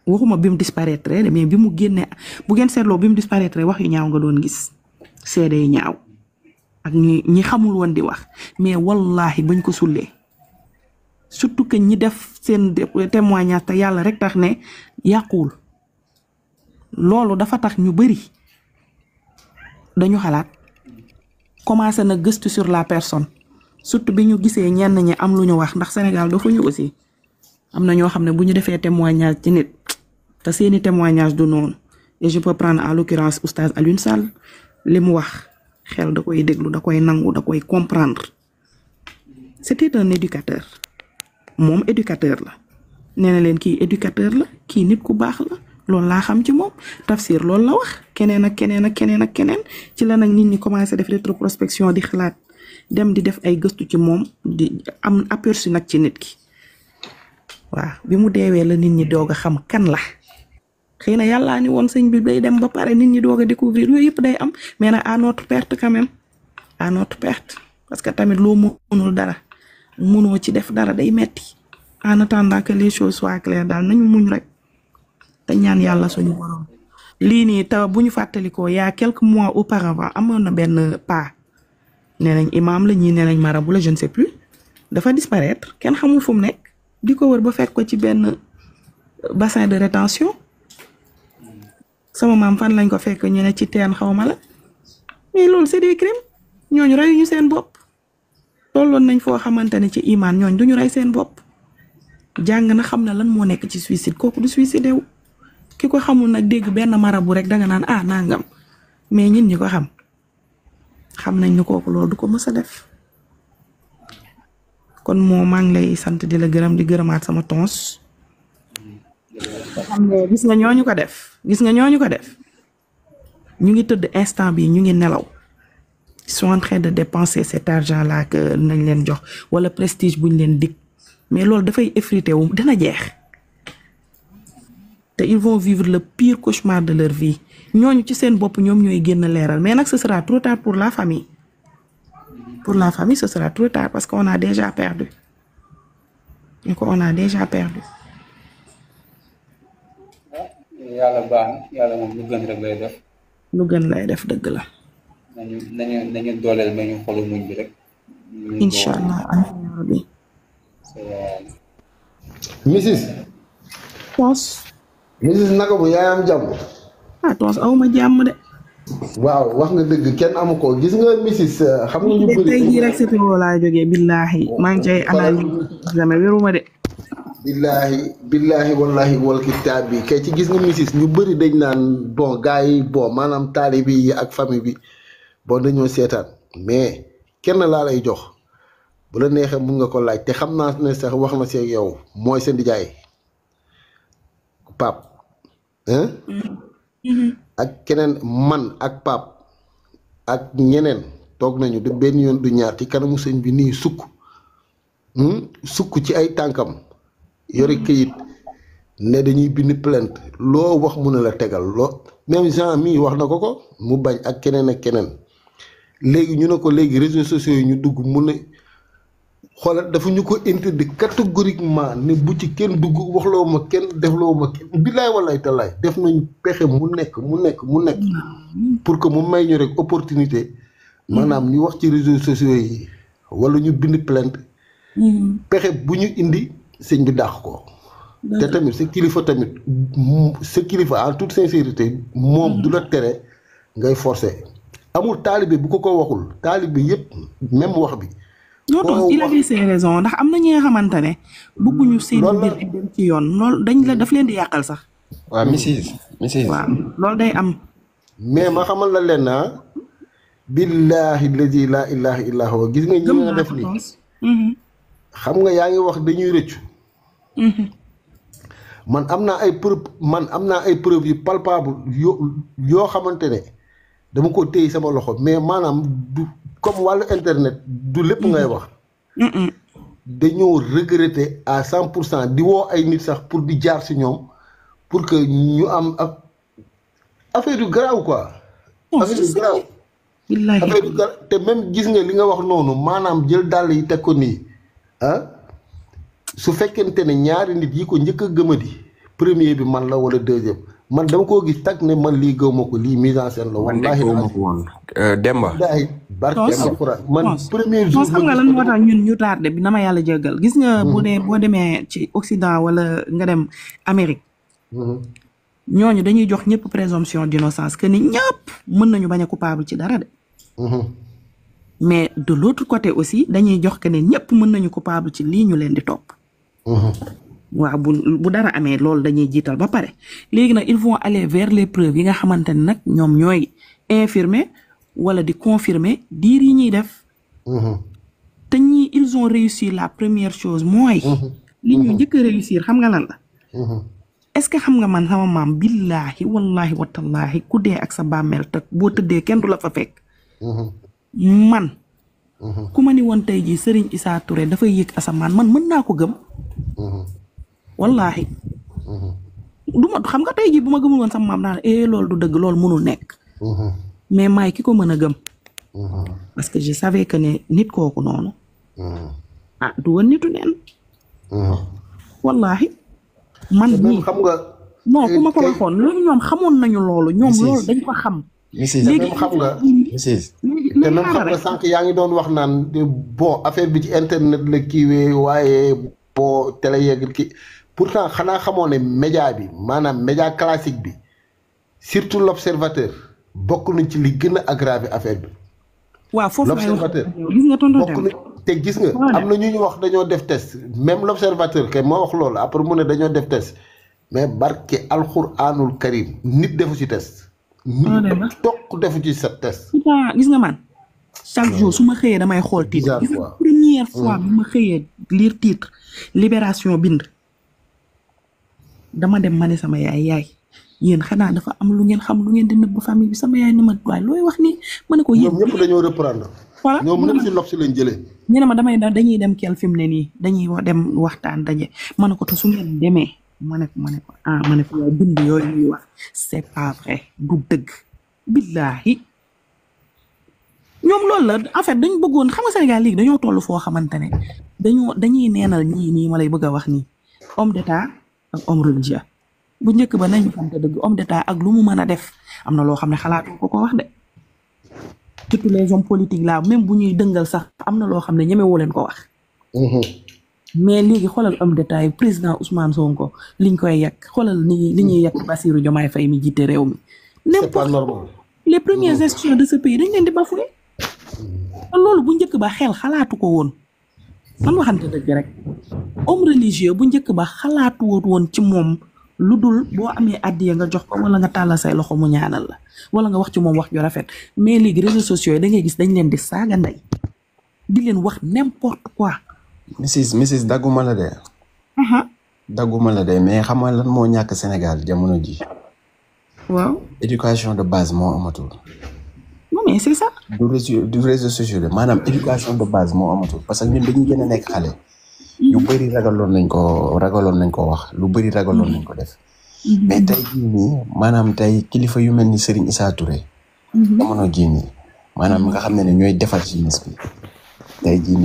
waxuma bi mu disparaître mais bi mu génnee bu ngeen seetloo bi mu disparaître wax yu ñaaw nga doon gis seede yu ñaaw ak ñi xamul woon di wax mais wallahi bañ ko sullee surtout que ñi def seen témoignage te yàlla rek tax ne yàquwul loolu dafa tax ñu bari dañu xalaat commencé na gëstu sur la personne surtout bi ñu gisee ñenn ñi am lu ñu wax ndax Sénégal dafa ñu aussi am na ñoo xam ne bu ñu defee témoignage ci nit te seeni témoignage du noonu et je peux prendre en l'occurrence oustaz Alioune Sall li mu wax xel da koy déglu da koy nangu da koy comprendre c'était un éducateur moom éducateur la nee na leen kii éducateur la kii nit ku baax la loolu laa xam ci moom tafsir loolu la wax keneen ak keneen ak keneen ak keneen ci la nag nit ñi commencé def rétrospection di xalaat dem di def ay gëstu ci moom di am aperçu nag ci nit ki waaw bi mu deewee la nit ñi doog a xam kan la xëy na yàllaa ni woon sëñ bi day dem ba pare nit ñi doog a découvrir yooyu yëpp day am mais nag à notre perte quand même à notre perte parce que tamit loo mënul dara mënoo ci def dara day metti en attendant que les choses soient claires daal nañu muñ rek te ñaan yàlla suñu borom lii nii taw bu ñu fàttalikoo y a quelques mois auparavant amoon na benn pas nee nañ imam la ñii nee nañ marabu la je ne sais plus dafa disparaître kenn xamul fu mu nekk di ko wër ba fekk ko ci benn bassin de rétention sama maam fan lañ ko fekk ñu ne ci teen xaw ma la mais loolu c'est des crimes ñooñu reyuñu seen bopp tolloon nañ foo xamante ne ci iman ñooñ duñu rey seen bopp jàng na xam na lan moo nekk ci suicide kooku du suicide wu ki ko xamul nag dégg benn marabu rek danga naan ah nangam mais ñin ñi ko xam nañ ni kooku loolu du ko mës a def kon moo maa ngi lay sant di la gërëm di gërëmaat sama tons xam ne gis nga ñooñu ko def ñu ngi tëdd instant bi ñu ngi nelaw ils sont en train de dépenser cet argent là que nañ leen jox wala prestige buñ leen dig mais loolu dafay effrité wu dina jeex te ils vont vivre le pire cauchemar de leur vie ñooñu ci seen bopp ñoom ñooy génn leeral mais nag ce sera trop tard pour la famille ce sera trop tard parce qu'on a déjà perdu
yàlla baax na yàlla moom lu gën rek lay def.
lu gën lay def dëgg la.
nañu dooleel ma ñu xolu muñ bi rek.
incha allah amiin yaa rabbi.
Mrs. Mrs. naka bu yaay am jàmm.
Tons awma jàmm de.
waaw wax nga dëgg kenn amu ko gis nga Mrs. xam nga ñu bëri
tey jii rek c'était laa jógee billaahi maa ngi cay analyse jamais wéruma de. billaahi wallahi wal kitaab bi kay ci gis nga Mrs. ñu bëri dañ naan bon gars yi bon maanaam taalibe yi ak famille bi bon dañoo seetaan mais kenn laa lay jox bu la neexee mun nga ko laaj te xam naa ne sax wax na si yow mooy seen nijaay Pape ak keneen man ak Pape ak ñeneen toog nañu du benn yoon du ñaar ci kanamu sëñ bi nii sukk ci ay tànkam yore këyit ne dañuy bind plainte loo wax mun a la tegal loo même Jean mii wax na ko mu bañ ak keneen ak keneen léegi ñu ne ko léegi réseaux sociaux yi ñu dugg mu ne xoolal dafa ñu ko interdit catégoriquement ne bu ci kenn dugg waxloo ma kenn defloo ma kenn billaay wallaay talaay def nañu pexe mu nekk pour que mu may ñu rek opportunité maanaam ñu wax ci réseaux sociaux yi wala ñu bind plainte pexe bu ñu indi sëñ bi dàq ko te tamit sa kilifa en toute sincérité moom du la tere ngay forcer amul taalibe bu ko waxul taalibe yépp même wax bi non Tons il avait ses raisons ndax am na ñi nga xamante ne bëgguñu seen mbir dem ci yoon loolu daf leen di yàqal sax
waaw Mrs.
waaw loolu day am
mais ma xamal la leen billaahi lazi laa ilaaha illaa huwa gis nga ñi nga def nii xam nga yaa ngi wax dañuy rëccu man am naa ay preuve yu palpable yoo xamante ne dama ko téye sama loxo mais maanaam du comme wàllu internet du lépp ngay wax dañoo regretter à 100% di woo ay nit sax pour di jaar si ñoom pour que ñu am affaire yu garaaw quoi affaire yu garaaw te même gis nga li nga wax noonu maanaam jël dàll yi teg ko nii su fekkente ne ñaari nit yi ko njëkk a gëmadi premier bi man la wala deuxième man dama koo gis tag ne man lii gëw ma ko lii mise en scène la wallaahi
Demba
man premier jour
xam nga lan moo tax ñun ñu tardé bi na ma yàlla jéggal gis nga boo demee ci Occident wala nga dem Amérique ñooñu dañuy jox ñëpp présomption d'innocence que ni ñëpp mën nañu bañ a coupable ci dara de mais de l'autre côté aussi dañuy jox que ne ñëpp mën nañu coupable ci lii ñu leen di topp waaw bu dara amee loolu dañuy jiital ba pare léegi nag ils vont aller vers les preuves yi nga xamante ne nag ñoom ñooy infirmer wala di confirmer diir yi ñuy def te ñii ils ont réussi la première chose mooy li ñu njëkk a réussir xam nga lan la est-ce que xam nga man sama maam billaahi wallahi watallaahi ku dee ak sa bàmmeel te boo tëddee kenn du la fa fekk man ku ma ni woon tey jii Serigne Issa Touré dafay yëg asamaan man mën naa ko gëm wallaahi du ma xam nga tey jii bu ma gëmul woon sama maam naan loolu du dëgg loolu mënul nekk mais maay ki ko mën a gëm parce que je savais que ne nit kooku noonu du woon nitu neen wallaahi man nii
xam nga
non ku ma ko waxoon loolu ñoom xamoon nañu loolu ñoom loolu dañ ko xam
léegi xam nga te même xam nga sànq yaa ngi doon wax naan bon affaire bi ci internet la kiiwee waaye bon télé yeeg ki pourtant xanaa xamoo ne média bi maanaam média classique bi surtout l'observateur bokk na ci li gën a aggravé affaire bi
waaw foofu
l'observateur
gis nga tonton
bokk na te gis nga am na ñu wax dañoo def test même l'observateur kay moo wax loolu après mu ne dañoo def test mais barke alxuraanul karim nit defu ci test toq defu ci sa test
gis nga man chaque jour su ma xëyee damay xool titre gis nga première fois bi ma xëyee lire titre Libération bind dama dem ma ne sama yaay yéen xanaa dafa am lu ngeen xam lu ngeen di nëbb famille bi sama yaay ne ma waaye looy wax nii ma ne ko yéen
ñoom ñëpp dañoo reprendre
voilà
ñoom ñëpp si lox si lañ jëlee
ñu ne ma dañuy dem kel fi mu ne nii dañuy dem waxtaan daje ma ne ko te su ngeen demee ma ne ko waaye bind yooyu ñuy wax c'est pas vrai du dëgg billaahi ñoom loolu la en fait dañ bëggoon xam nga Sénégal léegi dañoo toll foo xamante ne dañuy neenal ñii nii ma lay bëgg a wax nii homme d'état ak homme religieux bu njëkk ba nañu xam te dëgg homme d'état ak lu mu mën a def am na loo xam ne xalaatu ko wax de surtout les hommes politiques là même bu ñuy dëngal sax am na loo xam ne ñemewoo leen ko wax mais léegi xoolal homme d'état yi président Ousmane Sonko liñ koy yàq xoolal li ñuy yàq Bassirou Diomaye Faye mi jiite réew mi
c'est pas normal
les premières institutions de ce pays dañ leen di bafoué loolu bu njëkk ba xel xalaatu ko woon man waxante dëgg rek homme religieux bu njëkk ba xalaatu woon ci moom lu dul boo amee addiya nga jox ko wala nga tàllal say loxo mu ñaanal la wala nga wax ci moom wax ju rafet mais léegi réseaux sociaux yi da ngay gis dañ leen di saaga ndey di leen wax n'importe quoi.
Mrs dagguma la de. dagguma la de mais xam nga lan moo ñàkk Sénégal jamono ji.
waaw.
éducation de base moo amatul.
non mais c'est ça.
du réseaux sociaux de maanaam éducation de base moo amatul parce que ñun dañuy gën a nekk xale. yu bëri ragaloon nañ ko wax lu bëri ragaloon nañ ko def. mais tey jii nii maanaam tey kilifa yu mel ni Serigne Issa Touré. jamono jii nii maanaam nga xam ne ñooy defar ci mis bi. tey jii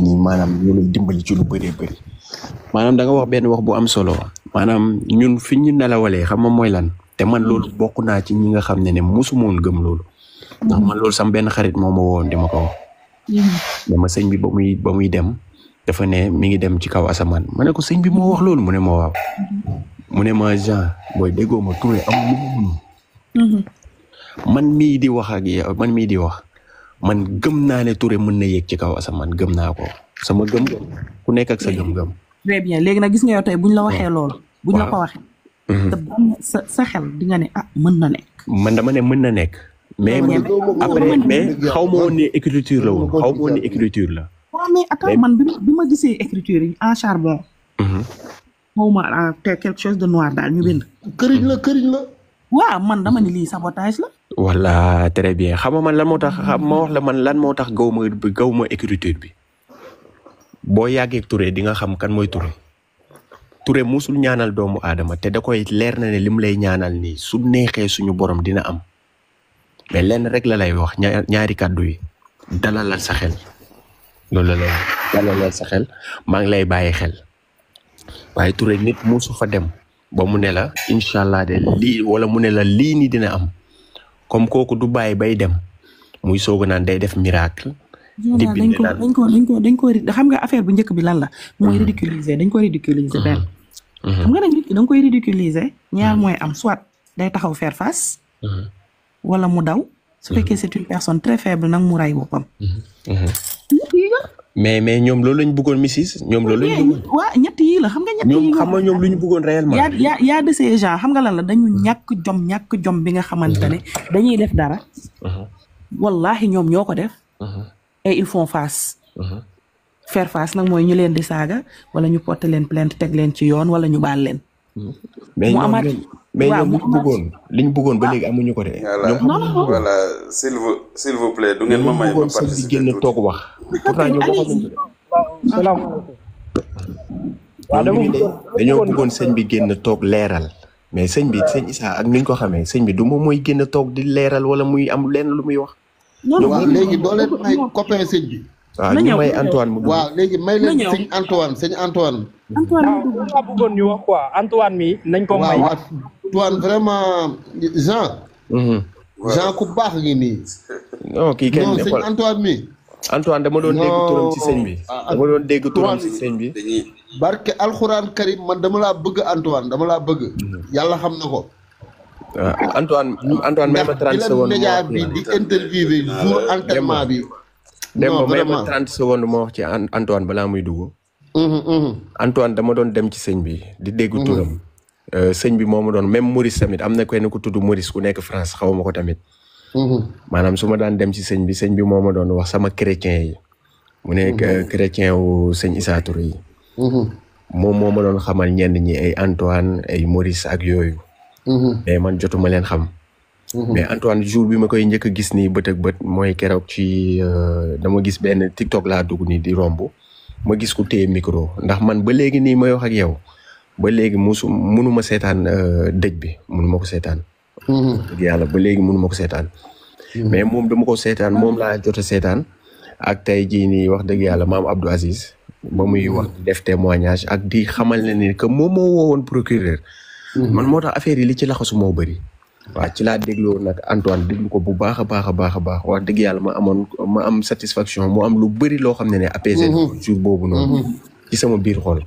nii maanaam ñoo lay dimbali ci lu bëree bëri. maanaam da nga wax benn wax bu am solo. maanaam ñun fi ñu nelawalee xam nga mooy lan. te man loolu bokk naa ci ñi nga xam ne mosumoon gëm loolu. ndax man loolu sam benn xarit moo ma woon di ma ko wax. dama sëñ bi ba muy dem. dafa ne mi ngi dem ci kaw asamaan ma ne ko sëñ bi moo wax loolu mu ne ma waaw mu ne ma Jean booy déggoo ma Touré amul lu mu man mii di wax ak yow man mii di wax man gëm naa ne Touré mën na yéeg ci kaw asamaan gëm naa ko sama gëm ku nekk ak sa gëm-gëm.
très bien léegi nag gis nga yow tey buñ la waxee loolu. buñ la ko waxee. te sa xel di nga ne mën na nekk.
man dama ne mën na nekk. mais après xaw ma woon ne écriture la woon xaw ma woon ne écriture la.
waaw mais attends man bi ma gisee écriture yi en charbon. xaw ma quelque chose de noir daal ñu bind.
këriñ la.
waaw man dama ni lii sabotage la.
voilà très bien xam nga man lan moo tax ma wax la man lan moo tax gaw ma écriture bi boo yàggee Touré di nga xam kan mooy Touré. Touré musul ñaanal doomu aadama te da koy leer na ne li mu lay ñaanal nii su neexee suñu borom dina am mais lenn rek la lay wax ñaari kàddu yi dalalal sa xel. loolu la dalalal sa xel maa ngi lay bàyyi xel waaye Touré nit musu fa dem ba mu ne la incha allah de lii wala mu ne la lii nii dina am comme kooku du bàyyi bay dem muy soog naan day def miracle. di bind naan
dañ ko xam nga affaire bu njëkk bi lan la. mooy ridiculiser dañ ko ridiculiser benn. xam nga nag nit ki da nga koy ridiculiser ñaar mooy am soit day taxaw faire face. wala mu daw. su fekkee c'est une personne très faible nag mu ray boppam.
mais ñoom loolu lañ bëggoon Mrs ñoom loolu lañ bëggoon.
waaw ñett yii la xam nga ñett yii.
xam nga ñoom lu ñu bëggoon réellement.
y a de ces gens xam nga lan la dañu ñàkk jom bi nga xamante ne dañuy def dara. wallahi ñoom ñoo ko def. et ils font face. faire face nag mooy ñu leen di saaga wala ñu porter leen plainte teg leen ci yoon wala ñu baal leen.
mais ñoom liñ bëggoon ba léegi amuñu ko de.
voilà s'il vous plaît du ngeen ma may ma participer
génn toog wax. pourtant ñoom waxaguñ ko de.
ñoom ñu ne dañoo bëggoon sëñ bi génn toog leeral mais sëñ Issa ak nuñ ko xamee sëñ bi du moom mooy génn toog di leeral wala muy am lenn lu muy wax.
waaw léegi doo leen may copain sëñ bi.
waaw ñu may Antoine mu.
waaw léegi may leen sëñ Antoine.
waaw laa bëggoon ñu wax quoi Antoine mi nañ ko may.
waaw Antoine vraiment Jean ku baax ngi nii.
non kii kenn
sëñ Antoine mi.
Antoine dama doon dégg turam ci sëñ bi. dama doon dégg turam ci sëñ bi.
barke alxuraan karim man dama laa bëgg Antoine dama laa bëgg. yàlla xam na ko.
waaw Antoine may ma 30 secondes.
média bi di interviewé jour entraînement bi.
non may ma 30 secondes moo wax ci Antoine balaa muy dugg. Antoine dama doon dem ci sëñ bi di dégg turam. sëñ bi moo ma doon même Maurice tamit am na kenn ku tudd Maurice ku nekk France xaw ma ko tamit. maanaam su ma daan dem ci sëñ bi moo ma doon wax sama chrétien yi. mu ne chrétien wu sëñ Issa Touré yi. moom moo ma doon xamal ñenn ñi ay Antoine ay Maurice ak yooyu. mais man jotuma leen xam. mais Antoine jour bi ma koy njëkk a gis nii bët ak bët mooy keroog ci dama gis benn TikTok laa dugg nii di romb ma gis ku téye micro ndax man ba léegi nii may wax ak yow ba léegi munuma seetaan dëj bi munuma ko seetaan. dëgg yàlla ba léegi munuma ko seetaan. mais moom dama ko seetaan moom laa jot a seetaan ak tey jii nii wax dëgg yàlla maam Abdou Aziz ba muy wax def témoignage ak di xamal ne ni que moom moo woowoon procureur. man moo tax affaire yi li ci laxasu moo bëri. waaw ci laa dégloo nag Antoine déglu ko bu baax a baax wax dëgg yàlla ma am satisfaction mu am lu bëri loo xam ne apaisé jour boobu noonu. ci sama biir xol.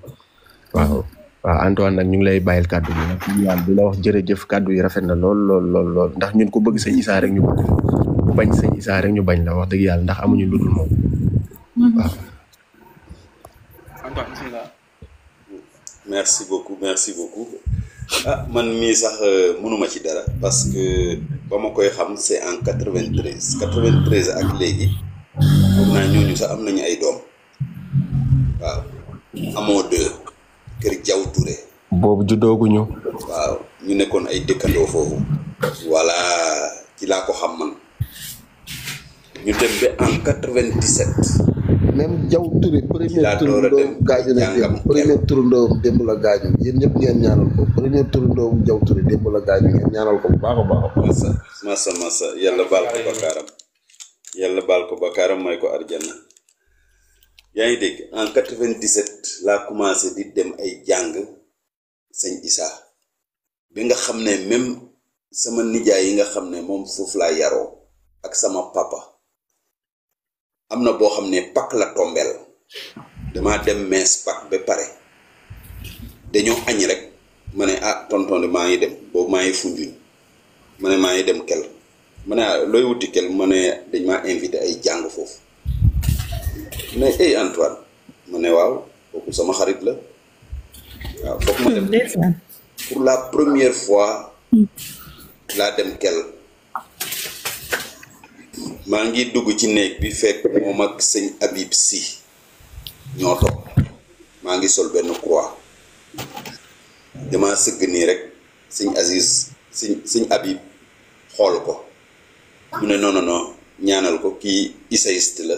waaw Antoine nag ñu ngi lay bàyyil kàddu gi nag yàlla di la wax jërëjëf kàddu yi rafet na lool ndax ñun ko bëgg sëñ Issa rek ñu bëgg ku bañ sëñ Issa rek ñu bañ la wax dëgg yàlla ndax amuñu lu dul moom. waaw.
merci beaucoup man mii sax mënuma ci dara parce que ba ma koy xam c'est en 93 ak léegi foog naa ñooñu sax am nañu ay doom waaw amoo deux kër Jaw Touré
boobu juddooguñu.
waaw ñu nekkoon ay dëkkandoo foofu voilà ci laa ko xam man ñu dem ba en 97.
même Jaw Touré premier turandoom gaañu na démb premier turandoom démb la gaañu yéen ñëpp ngeen ñaanal ko premier turandoom Jaw Touré démb la gaañu ngeen ñaanal ko bu baax a baax.
masa yàlla baal ko bakaaram may ko arjana. yaa ngi dégg en 97 laa commencé di dem ay jàng sëñ Issa bi nga xam ne même sama nijaay yi nga xam ne moom foofu laa yaroo ak sama papa. am na boo xam ne Pâques la tombeel damaa dem mees Pâques ba pare dañoo añ rek ma ne tonton de maa ngi dem boobu maa ngi Foundiougne ma ne maa ngi dem kel ma ne looy wuti kel ma ne dañ maa invité ay jàng foofu ne Antoine ma ne waaw kooku sama xarit la waaw foog ma dem pour la première fois laa dem kel maa ngi dugg ci néeg bi fekk moom ak sëñ Habib Sy ñoo toog maa ngi sol benn croix dama sëgg nii rek sëñ Aziz sëñ Habib xool ko mu ne non ñaanal ko kii issaïste la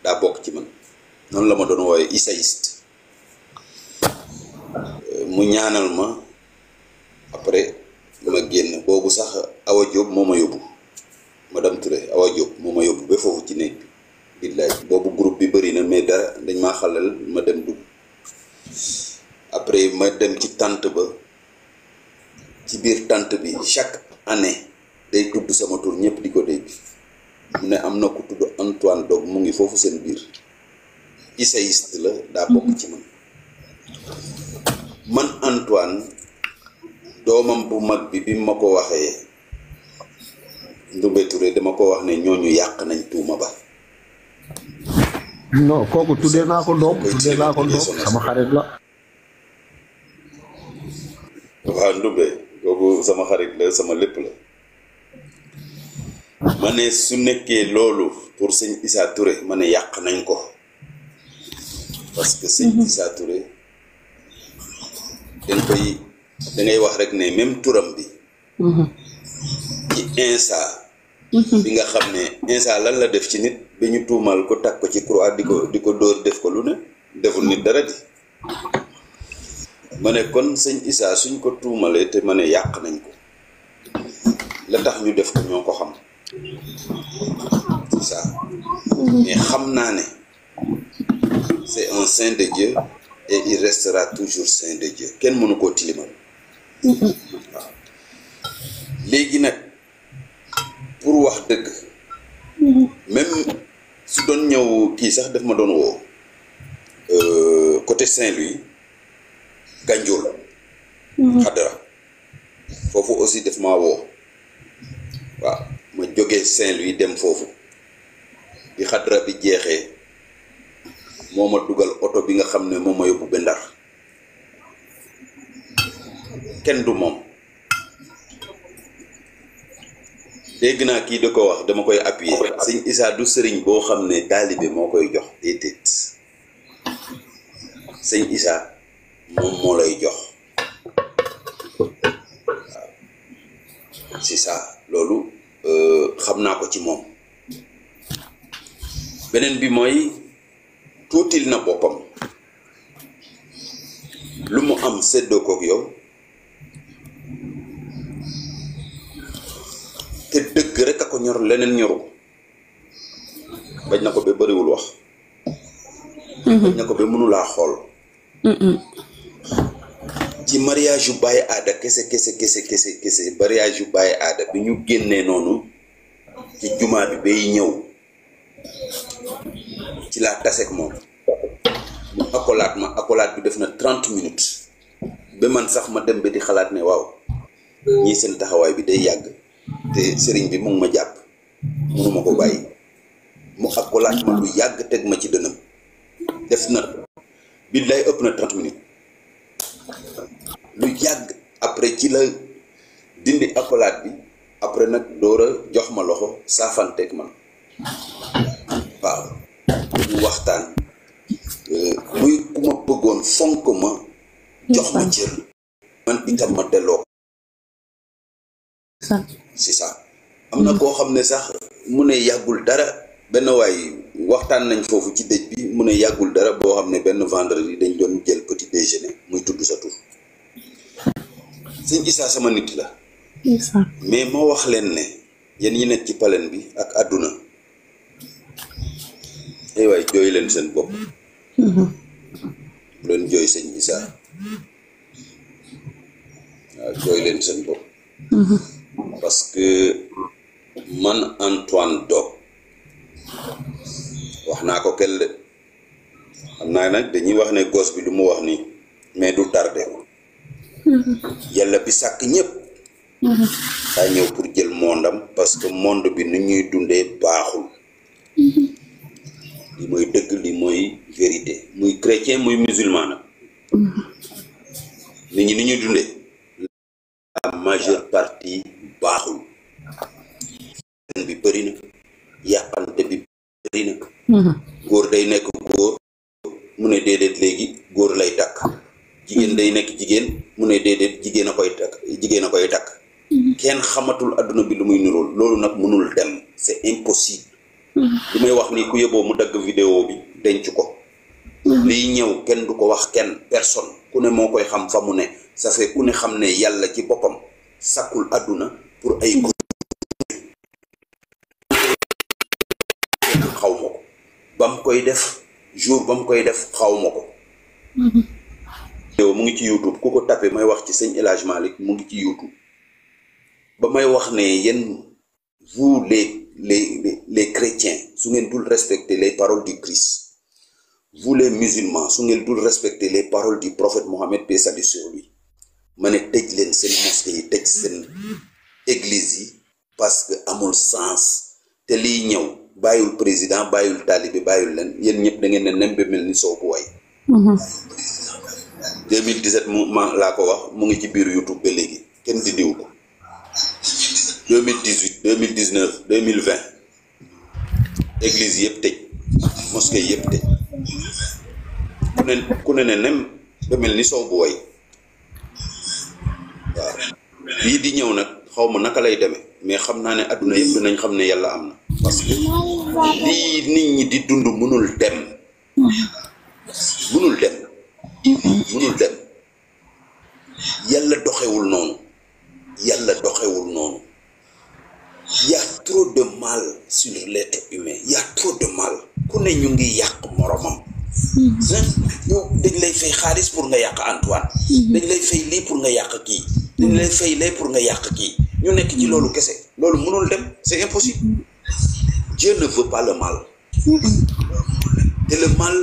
daa bokk ci man noonu la ma doon wooye issaïste mu ñaanal ma après ma génn boobu sax Awa Diop moo ma yóbbu madame Touré Awa Diop moo ma yóbbu ba foofu ci néeg bi billaay boobu groupe bi bëri na mais dara dañ maa xalal ma dem dugg après ma dem ci tante ba ci biir tante bi chaque année day tudd sama tur ñëpp di ko dégg mu ne am na ku tudd Antoine Dog mu ngi foofu seen biir issaïste la daa bokk ci man Antoine doomam bu mag bi ma ko waxee Ndoumbé Touré dama ko wax ne ñooñu yàq nañ tuuma ba.
non kooku tuddee naa ko doom sama xarit la.
waaw Ndoumbé kooku sama xarit la sama lépp la. ma ne su nekkee loolu pour sëñ Issa Touré ma ne yàq nañ ko parce que sëñ Issa Touré dangay wax rek ne même turam bi. ci Insa. bi nga xam ne Insa lan la def ci nit bi ñu tuumal ko takk ko ci croix di ko dóor def ko lu ne deful nit dara di ma ne kon sëñ Issa suñ ko tuumalee te ma ne yàq nañ ko la tax ñu def ko ñoo ko xam c'est ça mais xam naa ne c'est un saint de Dieu et il restera toujours saint de Dieu kenn mënu koo tilimal waaw léegi nag pour wax dëgg même su doon ñëw kii sax daf ma doon woo côté Saint-Louis Gandiol xadara foofu aussi daf maa woo waaw ma jógee Saint-Louis dem foofu bi xadara bi jeexee moo ma dugal oto bi nga xam ne moom ma yóbbu ba Ndar kenn du moom dégg naa kii da ko wax dama koy appuyer sëñ Issa du sëriñ boo xam ne taalibe moo koy jox déedéet sëñ Issa moom moo lay jox waaw c'est ça loolu xam naa ko ci moom beneen bi mooy tuutil na boppam lu mu am séddoo kook yow te dëgg rek a ko ñor leneen ñoru bañ na ko ba bëriwul wax bañ na ko ba mënulaa xool ci mariage yu Baye Aada kese mariage yu Baye Aada bi ñu génnee noonu ci jumaa bi bay ñëw ci laa taseeg moom mu accolade bi def na 30 minutes ba man sax ma dem ba di xalaat ne waaw ñii seen taxawaay bi day yàgg te sëriñ bi mu ngi ma jàpp mënuma ko bàyyi mu accolade ma lu yàgg teg ma ci dënam def na billaay ëpp na 30 minutes lu yàgg après ci la dindi accolade bi après nag door a jox ma loxo saafanteeg man waaw ñu waxtaan muy ku ma bëggoon fonk ma jox ma cër man itam ma delloo c'est ça am na koo xam ne sax mu ne yàggul dara benn waay waxtaan nañ foofu ci dëj bi mu ne yàggul dara boo xam ne benn vendredi dañ doon jël petit déjeuner muy tudd sa tur sëñ Issa sama nit la mais moo wax leen ne yéen ñi nekk ci palen bi ak àdduna ay waay jooy leen seen bopp bu leen jooy sëñ Issa waaw jooy leen seen bopp parce que man Antoine Dock wax naa ko kel de xam naa nag dañuy wax ne gos bi lu mu wax nii mais du tardé yàlla bi sàkk ñëpp daa ñëw pour jël mondam parce que monde bi nu ñuy dundee baaxul li mooy dëgg li mooy vérité muy chrétien muy musulman nag nit ñi ni ñuy dundee la majeure partie baaxul bi bëri na yàqante bi bëri na góor day nekk góor mu ne déedéet léegi góor lay takk jigéen day nekk jigéen mu ne déedéet jigéen a koy takk kenn xamatul adduna bi lu muy nirool loolu nag mënul dem c'est impossible li may wax ni ku yóbboo mu dagg vidéo bi denc ko liy ñëw kenn du ko wax kenn personne ku ne moo koy xam fa mu ne ça fait ku ne xam ne yàlla ci boppam sàkkul adduna pour ay xaw ma ko ba mu koy def jour ba mu koy def xaw ma ko yow mu ngi ci YouTube ku ko tapé may wax ci sëñ El Hadj Malick mu ngi ci YouTube ba may wax ne yéen vous les chrétiens su ngeen dul respecter les paroles du Christ vous les musulmans su ngeen dul respecter les paroles du prophète Mohammed paix salut sur lui ma ne tëj leen seen mosquée yi tëj seen église yi parce que amul sens te liy ñëw bàyyul président bàyyul talibé bàyyul leen yéen ñëpp da ngeen ne nem ba mel ni soo bu way 2017 mu ma laa ko wax mu ngi ci biir YouTube ba léegi kenn di diw ko 2018 2019 2020 église yëpp tëj mosquée yëpp tëj ku ne nem ba mel ni soo bu way waaw lii di ñëw nag xaw ma naka lay demee mais xam naa ne adduna yëpp dinañ xam ne yàlla am na parce que lii nit ñi di dund mënul dem yàlla doxewul noonu yàlla doxewul noonu y a trop de mal sur l'être humain y a trop de mal ku ne ñu ngi yàq moromam yow dañ lay fay xaalis pour nga yàq Antoine dañ lay fay lii pour nga yàq kii dañ lay fay lee pour nga yàq kii ñu nekk ci loolu kese loolu mënul dem c'est impossible Dieu ne veut pas le mal te le mal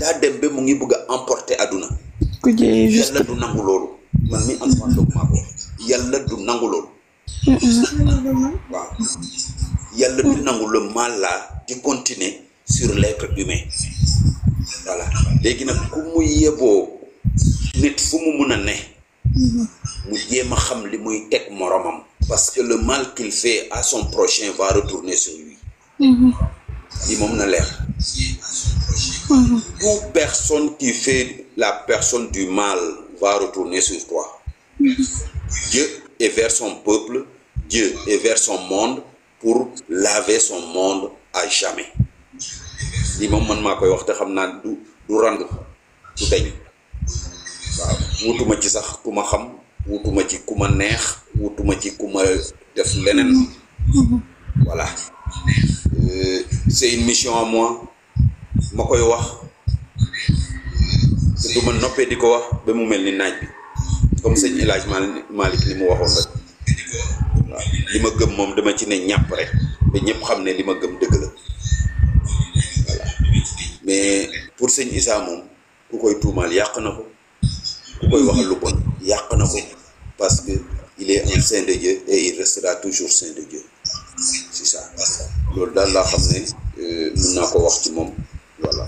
daa dem ba mu ngi bëgg a emporter àdduna yàlla du nangu loolu man mi Antoine Diop maa ko yàlla du nangu loolu waaw yàlla du nangu le mal là di continuer sur l'être humain voilà léegi nag ku mu yeboo nit fu mu mun a ne mu jéem a xam li muy teg moromam parce que le mal qu'il fait à son prochain va retourner sur lui li moom na leer toute personne qui fait la personne du mal va retourner sur toi Dieu est vers son peuple Dieu est vers son monde pour laver son monde à jamais li moom man maa koy wax te xam naa du randu du dañ waaw wutuma ci sax ku ma xam wutuma ci ku ma neex wutuma ci ku ma def leneen voilà c'est une mission à moi ma koy wax te du ma noppee di ko wax ba mu mel ni naaj bi comme sëñ El Hadj Malick li mu waxoon rek waaw li ma gëm moom dama ci ne ñàpp rek ba ñëpp xam ne li ma gëm dëgg la voilà mais pour sëñ Issa moom ku koy tuumaal yàq na ko ku koy waxal lu bon yàq na ko parce que il est un saint de Dieu et il restera toujours saint de Dieu c'est ça loolu daal laa xam ne mën naa ko wax ci moom voilà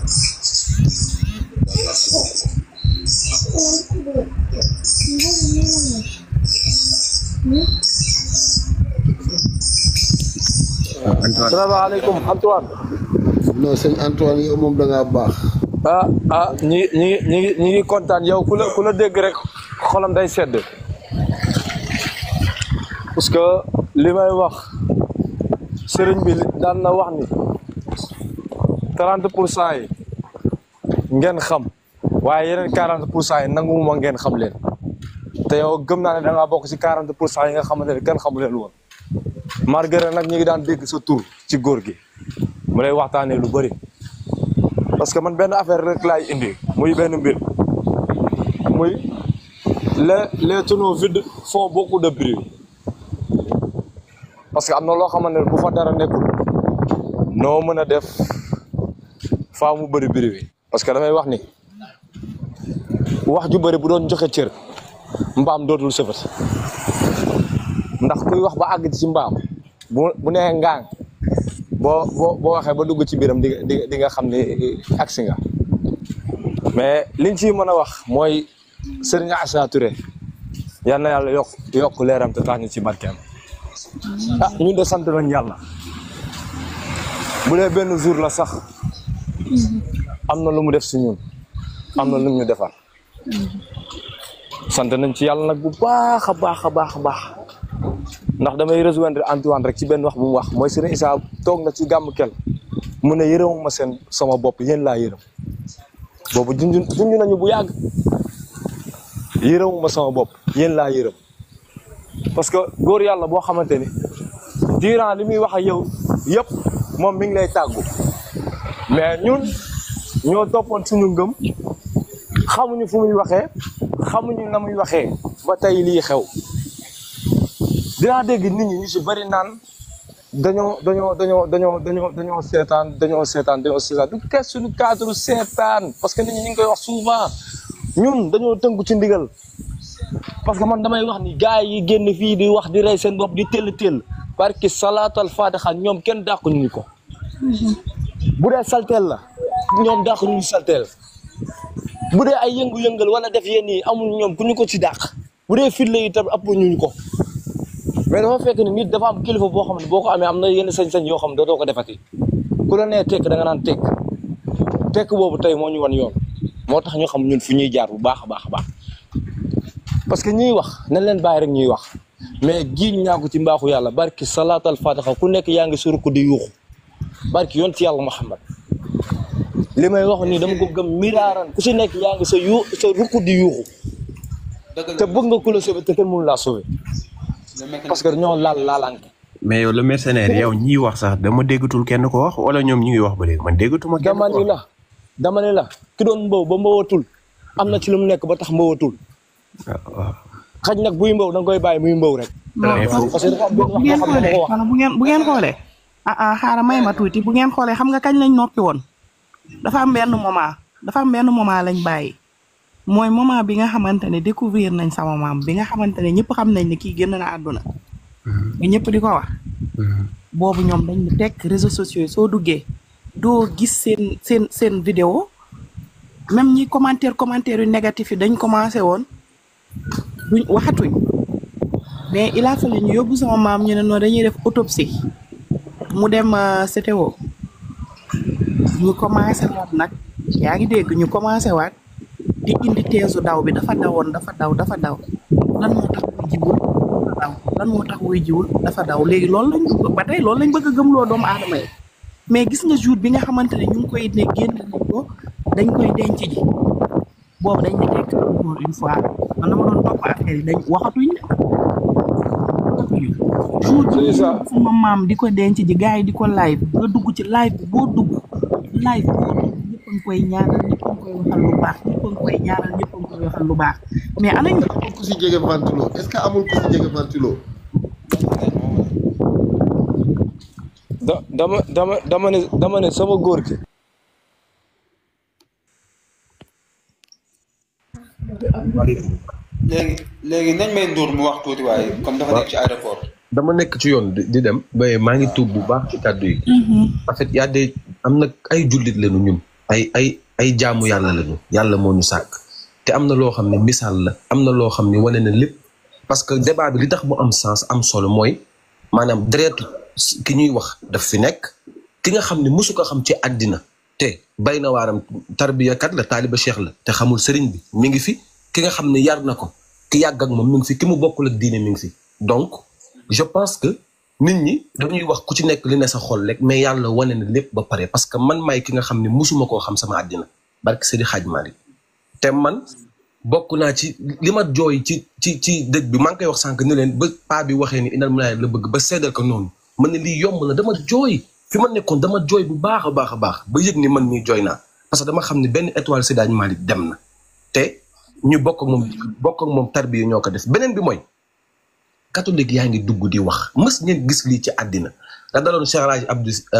merci beaucoup.
salaamaaleykum Antoine.
non sëñ Antoine yow moom da ngaa baax.
ñi ngi kontaan yow ku la dégg rek xolam day sedd parce que li may wax sëriñ bi daan na wax ni 30% yi ngeen xam waaye yeneen 40% yi nanguwuma ngeen xam leen te yow gëm naa ne da ngaa bokk ci 40% yi nga xamante ne kenn xamu leen woon malgré nag ñi ngi daan dégg sa tur ci góor gi mu lay waxtaanee lu bëri parce que man benn affaire rek laay indi muy benn mbir muy les tonneaux vides font beaucoup de bruit parce que am na loo xamante ne bu fa dara nekkul noo mën a def faa mu bëri bruit parce que damay wax ni wax ju bëri bu doon joxe cër mbaam dootul sëfat ndax kuy wax ba àgg ci mbaam bu nee ngaang boo waxee ba dugg ci biiram di nga xam ni agsi nga mais liñ ciy mën a wax mooy Serigne Issa Touré yal na yàlla yokk leeram te tax ñu ci barkeem ñun de sant nañ yàlla bu dee benn jour la sax am na lu mu def si ñun am na lu ñu defar sant nañ ci yàlla nag bu baax a baax a baax a baax ndax damay rejoindre Antoine rek ci benn wax bu mu wax mooy Serigne Issa toog na ci gàmm kel mu ne yërëmuma sama bopp yéen laa yërëm boobu junj nañu bu yàgg yërëmuma sama bopp yéen laa yërëm parce que góor yàlla boo xamante ni durant li muy wax ak yow yëpp moom mi ngi lay tàggu mais ñun ñoo toppoon suñu ngëm xamuñu fu muy waxee xamuñu na muy waxee ba tey lii xew dinaa dégg nit ñi ñu si bari naan dañoo seetaan du kes suñu cadre seetaan parce que nit ñi ñu ngi koy wax souvent ñun dañoo tënku ci ndigal parce que man damay wax ni gars yi génn fii di wax di rey seen bopp di tëll parce que salaatal fatiha ñoom kenn dàquñu ko bu dee salteel la ñoom dàquñu salteel bu dee ay yëngu-yëngal wala def yenn yi amul ñoom ku ñu ko ci dàq bu dee fitla yi tam ëpp ñu ko mais dafa fekk ni nit dafa am kilifa boo xam ne boo ko amee am na yenn sañ-sañ yoo xam ne dootoo ko defati ku la nee tekk da nga naan tekk boobu tey moo ñu wan yoon moo tax ñu xam ñun fu ñuy jaar bu baax a baax a baax parce que ñiy wax nañ leen bàyyi rek ñuy wax mais giiñ ñaa ko ci mbaaxu yàlla barki salaatal fatiha ku nekk yaa ngi suruk di yuuxu barki yoon ci yàlla Muhammad li may wax nii dama ko gëm miraaran ku si nekk yaa ngi sa rukk di yuuxu te bëgg nga ku la sauver te kenn mënu laa sauver parce que ñoo laalante.
mais yow le mercenaire yow ñiy wax sax dama déggatul kenn ko wax wala ñoom ñu ngi wax ba léegi man déggatuma kenn ko wax.
dama ne la ki doon mbow ba mbowatul am na ci lu mu nekk ba tax mbowatul.
waaw
xaj nag buy mbow da nga koy bàyyi muy mbow rek. parce que dafa am benn wax boo xam ne dafa wax.
bu ngeen xoolee xaaral may ma tuuti bu ngeen xoolee xam nga kañ lañ noppi woon dafa am benn moment lañ bàyyi mooy moment bi nga xamante ne découvrir nañ sama maam bi nga xamante ne ñëpp xam nañ ne kii génn na àdduna ba ñëpp di ko wax boobu ñoom dañ ne tekk réseaux sociaux yi soo duggee doo gis seen vidéo même ñi commentaire yu négatif yi dañ commencé woon duñ waxatuñ mais il a fallu ñu yóbbu sama maam ñu ne noonu dañuy def autopsie mu dem CTO ñu commencé waat nag yaa ngi dégg ñu commencé waat di indi teesu daw bi dafa daw lan moo tax wuy jiwul lan moo tax wuy jiwul dafa daw léegi loolu lañ ba tey loolu lañ bëgg a gëmloo doomu aadama yi mais gis nga jour bi nga xamante ne ñu ngi koy ne génn nañ ko dañ koy denc ji boobu dañ ne nekk encore une fois man dama doon topp affaire yi dañ waxatuñ jour bi sama maam di ko denc ji gars yi di ko live nga dugg ci live bi boo dugg ñëpp a ngi koy ñaanal ñëpp a ngi koy waxal lu baax ñëpp a ngi koy ñaanal ñëpp a ngi koy waxal lu baax mais anañ
ku si jege ventilo est-ce que amul ku si jege ventilo
dama ne sama góor gi
léegi nañ may Ndour mu wax tuuti waaye comme dafa nekk ci aéroport.
dama nekk ci yoon di dem ba maa ngi tuub bu baax ci kàddu yi. en fait yaa de am na ay jullit lañu ñun. ay jaamu yàlla lañu yàlla moo ñu sàkk te am na loo xam ne misaal la am na loo xam ne wane na lépp parce que débat bi li tax mu am sens am solo mooy maanaam deretu ki ñuy wax daf fi nekk ki nga xam ne mosu ko xam ci àddina te bay na waaram tarbiyakat la taaliba cheikh la te xamul sëriñ bi mi ngi fi ki nga xam ne yar na ko ki yàgg ak moom mi ngi fi ki mu bokkul ak diine mi ngi fi donc je pense que nit ñi dañuy wax ku ci nekk li ne sa xol rek mais yàlla wane na lépp ba pare parce que man maay ki nga xam ne musuma koo xam sama àddina barke Seydi Hadj Malick te man bokk naa ci li ma jooy ci dëj bi maa ngi koy wax sànq ni leen ba paa bi waxee ni inal mulaay la bëgg ba seddal ko noonu man ne lii yomb na dama jooy fi ma nekkoon dama jooy bu baax a baax a baax ba yëg ni man nii jooy naa parce que dama xam ne benn étoile Seydi Hadj Malick dem na te ñu bokk ak moom tarbiya ñoo ko def beneen bi mooy catholique yaa ngi dugg di wax mës ngeen gis lii ci àddina da daloon Cheikh Alhaji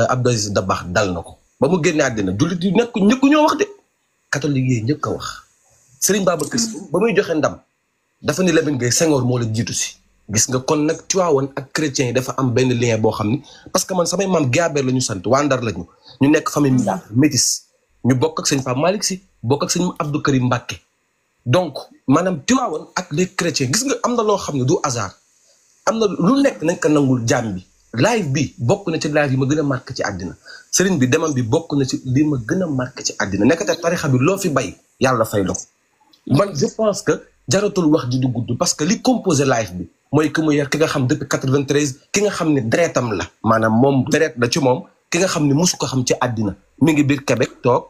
Abdou Aziz Dabakh dal na ko ba mu génnee àddina jullit yi ñëkk ñoo wax de catholique yi ñëkk a wax Serigne Babacar Sy ba muy joxe ndam dafa ni Lamine Gueye Senghor moo la jiitu si gis nga kon nag Tivaouane ak chrétiens yi dafa am benn lien boo xam ni parce que man samay maam Guiabert la ñu sant waa Ndar lañu ñu nekk famille mi métis ñu bokk ak sëñ Pape Malick Sy bokk ak sëñ Abdou Karim Mbacké donc maanaam Tivaouane ak les chrétiens gis nga am na loo xam ne du hasard am na lu nekk nañ ko nangul jaam bi live bi bokk na ci live yi ma gën a marqué ci àddina sëriñ bi demam bi bokk na ci li ma gën a marqué ci àddina nekk te tarixa bi loo fi bay yàlla fay la ko man je pense que jaratul wax ji du gudd parce que li composé live bi mooy ki mu yar ki nga xam depuis 93 ki nga xam ne deretam la maanaam moom deret la ci moom ki nga xam ne mosu ko xam ci àddina mi ngi biir Québec toog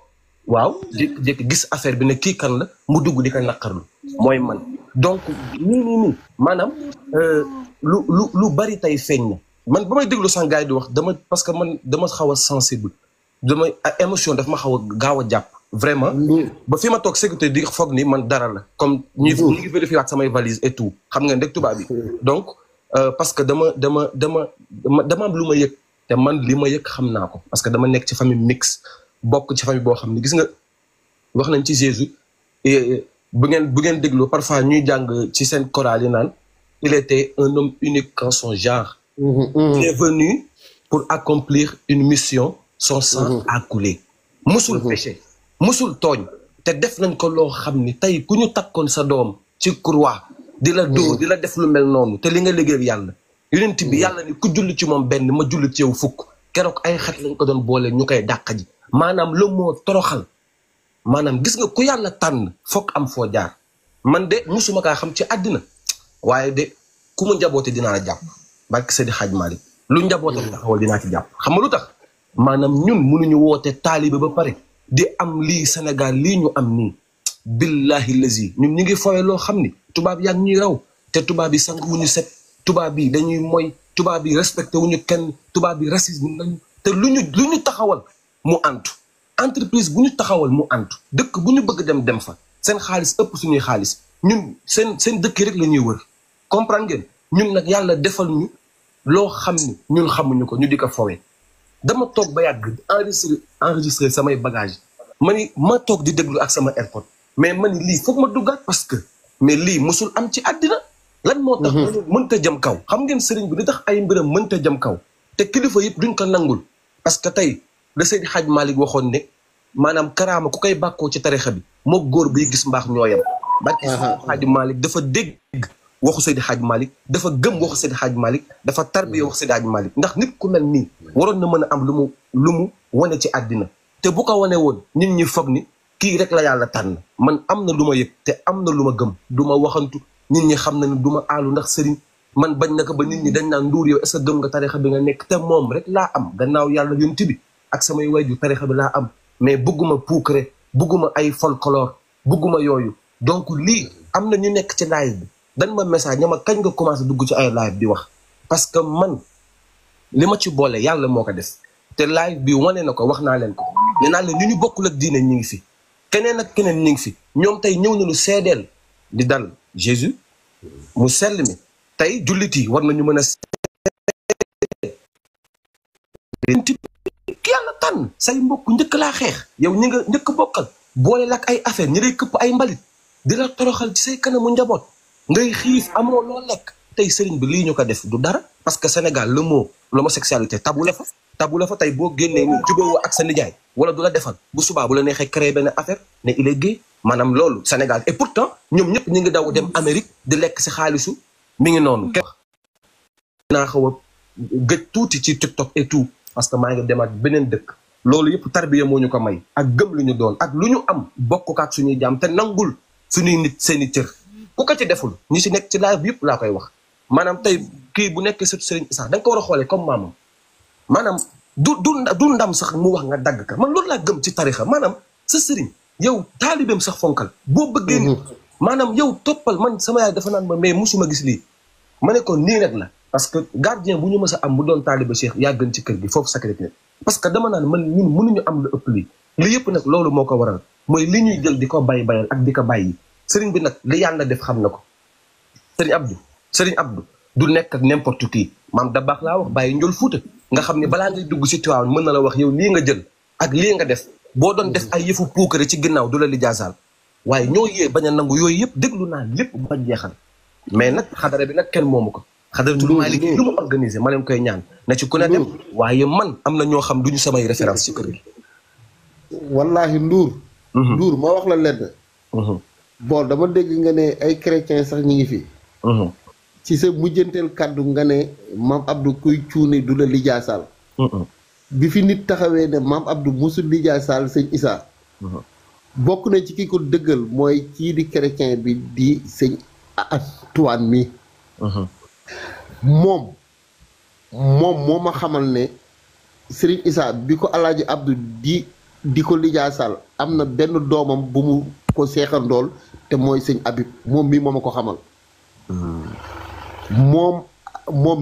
waaw jékki-jékki gis affaire bi ne kii kan la mu dugg di ko naqarlu mooy man donc nii maanaam lu bari tey feeñ na man ba may déglu sax gars yi di wax dama parce que man dama xaw a sensible dama émotion daf ma xaw a gaaw a jàpp vraiment ba fi ma toog sécurité di foog ni man dara la comme ñi ngi vérifié waat samay valise et tout xam nga ndek tubaab bi donc parce que dama am lu ma yëg te man li ma yëg xam naa ko parce que dama nekk ci famille mixte bokk ci famille boo xam ne gis nga wax nañ ci Jésus bu ngeen déglu parfois ñuy jàng ci seen chorale yi naan il était un homme unique en son genre il est venu pour accomplir une mission son sang a coulé musul péché musul tooñ te def nañ ko loo xam ni tey ku ñu takkoon sa doom ci croix di la dóor di la def lu mel noonu te li nga liggéeyal yàlla yonent bi yàlla ni ku julli ci moom benn ma julli ci yow fukk keroog ay xet lañ ko doon boole ñu koy dàq ji maanaam lu moo toroxal maanaam gis nga ku yàlla tànn foog am foo jaar man de musuma kaa xam ci àddina waaye de ku mu njaboote dinaa la jàpp barke Seydi Hadj Malick lu njaboote taxawal dinaa ci jàpp xam nga lu tax maanaam ñun mënuñu woote taalibe ba pare di am lii Sénégal lii ñu am nii billahi lazi ñun ñu ngi fooye loo xam ni tubaab yaa ngi ñuy raw te tubaab yi sang wuñu set tubaab yi dañuy mooy tubaab yi respecté wuñu kenn tubaab yi racisme lañu te lu ñu taxawal mu antu entreprise bu ñu taxawal mu antu dëkk bu ñu bëgg dem fa seen xaalis ëpp suñuy xaalis ñun seen dëkk rek la ñuy wër comprendre ngeen ñun nag yàlla defal ñu loo xam ni ñun xamuñu ko ñu di ko fowee dama toog ba yàgg enregistré samay bagage ma toog di déglu ak sama airport mais ma ni lii foog ma duggaat parce que mais lii musul am ci àddina lan moo tax mënta jëm kaw xam ngeen sëriñ bi li tax ay mbiram mënta jëm kaw te kilifa yëpp duñ ko nangul parce que tey la Seydi Hadj Malick waxoon ne maanaam karaama ku koy bàkkoo ci tarixa bi moo góor bi gis mbaax ñooyam barki Seydi Hadj Malick dafa dégg waxu Seydi Hadj Malick dafa gëm waxu Seydi Hadj Malick dafa tarbiya waxu Seydi Hadj Malick ndax nit ku mel nii waroon na mën a am lu mu wane ci àddina te bu ko wane woon nit ñi foog ni kii rek la yàlla tànn man am na lu ma yëg te am na lu ma gëm du ma waxantu nit ñi xam na ne du ma aalu ndax sëriñ man bañ na ko ba nit ñi dañ naan Ndour yow est-ce que gëm nga tarixa bi nga nekk te moom rek laa am gannaaw yàlla yonent bi ak samay wayju tarixa bi laa am mais bëgguma puukare bëgguma ay folklore bëgguma yooyu donc lii am na ñu nekk ci live bi dan ma message ña ma kañ nga commencé dugg ci ay live di wax parce que man li ma ci boole yàlla moo ko def te live bi wane na ko wax naa leen ko nee naa leen ñu bokkul ak diine ñi ngi fi keneen ak keneen ñi ngi fi ñoom tey ñëw nañu seedeel di dal Jésus mu sell mi tey jullit yi war nañu mën a ki yàlla tànn say mbokk njëkk laa xeex yow ñi nga njëkk bokkal boole la ak ay affaire ñi lay këpp ay mbalit di la toroxal ci say kanamu njaboot ngay xiif amoo loo lekk tey sëriñ bi lii ñu ko def du dara parce que Sénégal le mot l'homosexualité tabu la fa tey boo génnee ni jubóowoo ak sa nijaay wala du la defal bu subaa bu la neexee créer benn affaire ne il est gay maanaam loolu Sénégal et pourtant ñoom ñëpp ñu ngi daw dem Amérique di lekk si xaalisu mi ngi noonu kenn naa xaw a gëj tuuti ci TikTok et tout parce que maa ngi demaat beneen dëkk loolu yëpp tarbiya moo ñu ko may ak gëm lu ñu doon ak lu ñu am bokk ak suñuy jaam te nangul suñuy nit seeni cër ku ko ci deful ñi si nekk ci live bi yëpp laa koy wax maanaam tey kii bu nekkee surtout Serigne Issa da nga ko war a xoolee comme maamam maanaam du ndam sax mu wax nga dagg ka man loolu laa gëm ci tarixa maanaam sa sëriñ yow taalibeem sax fonkal boo bëggee nit maanaam yow toppal man sama yaay dafa naan ma mais musuma gis lii ma ne ko nii rek la parce que gardien bu ñu mës a am bu doon taalibe Cheikh yaa gën ci kër gi foofu Sacré-Cœur parce que dama naan man ñun mënuñu am lu ëpp lii li yëpp nag loolu moo ko waral mooy li ñuy jël di ko bayal ak di ko bàyyi sëriñ bi nag li yàlla def xam na ko sëriñ Abdou du nekk ak n'importe qui maam da baax laa wax bàyyi njol fuuta nga xam ne balaa ngay dugg si Tiwaawan mën na la wax yow lii nga jël ak lii nga def boo doon def ay yëfu puukare ci ginnaaw du la li jaasaal waaye ñoo yee bañ a nangu yooyu yëpp déglu naa lépp ba jeexal mais nag xadara bi nag kenn moomu ko xadara lu maa liggéey lu mu organisé ma leen koy ñaan na ci ku ne dem waaye man am na ñoo xam duñu samay référence ci kër gi
wallahi Ndour ma wax la lenn bon dama dégg nga ne ay chrétien sax ñi ngi fi ci sa mujjanteel kàddu nga ne maam Abdou kuy cuune du la lijaasaal bi fi nit taxawee ne maam Abdou musul lijaasaal sëñ Issa bokk na ci ki ko dëggal mooy kii di chrétien bi di sëñ Antoine mi moom moo ma xamal ne sëriñ Issa bi ko alaaji Abdou di ko lijaasaal am na benn doomam bu mu ko seexandool te mooy sëñ Habib moom mii moo ma ko xamal moom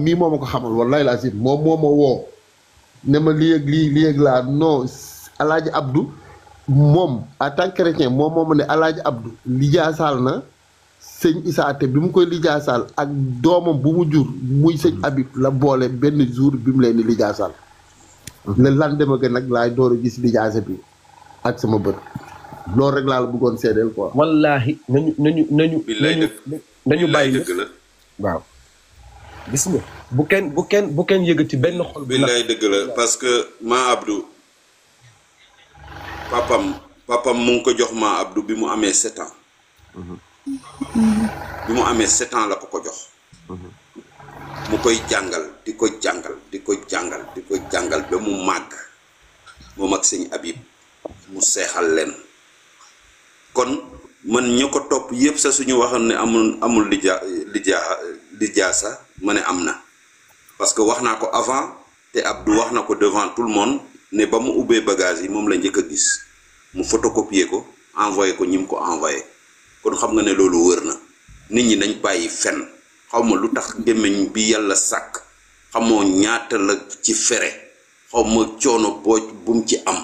mii moo ma ko xamal wallahi laa sim moom moo ma woo ne ma lii ak laa non alaaji Abdou moom en tant que chrétien moom moo ma ne alaaji Abdou lijaasaal na sëñ Issa te bi mu koy lijaasaal ak doomam bu mu jur muy sëñ Habib la boole benn jour bi mu leen di lijaasaal le lendemain ga nag laay door a gis lijaase bi ak sama bët loolu rek laa la bëggoon seedeel quoi
wallahi nañu bàyyi
dëgg la
waaw gis nga bu kenn yëgati benn xol
bi lay dëgg la parce que ma Abdou papam mu ngi ko jox ma Abdou bi mu amee 7 ans bi mu amee 7 ans la ko jox mu koy jàngal di ko jàngal ba mu màgg moom ak sëñ Habib mu seexal leen kon man ñu ko topp yëpp sa suñu waxoon ne amul lijaasa ma ne am na parce que wax naa ko avant te Abdou wax na ko devant tout le monde ne ba mu ubbee bagage yi moom la njëkk a gis mu photocopier ko envoyé ko ñi mu ko envoyé kon xam nga ne loolu wër na nit ñi nañ bàyyi fen xaw ma lu tax gémmiñ bi yàlla sàkk xamoo ñaata la ci fere xaw ma coono bu mu ci am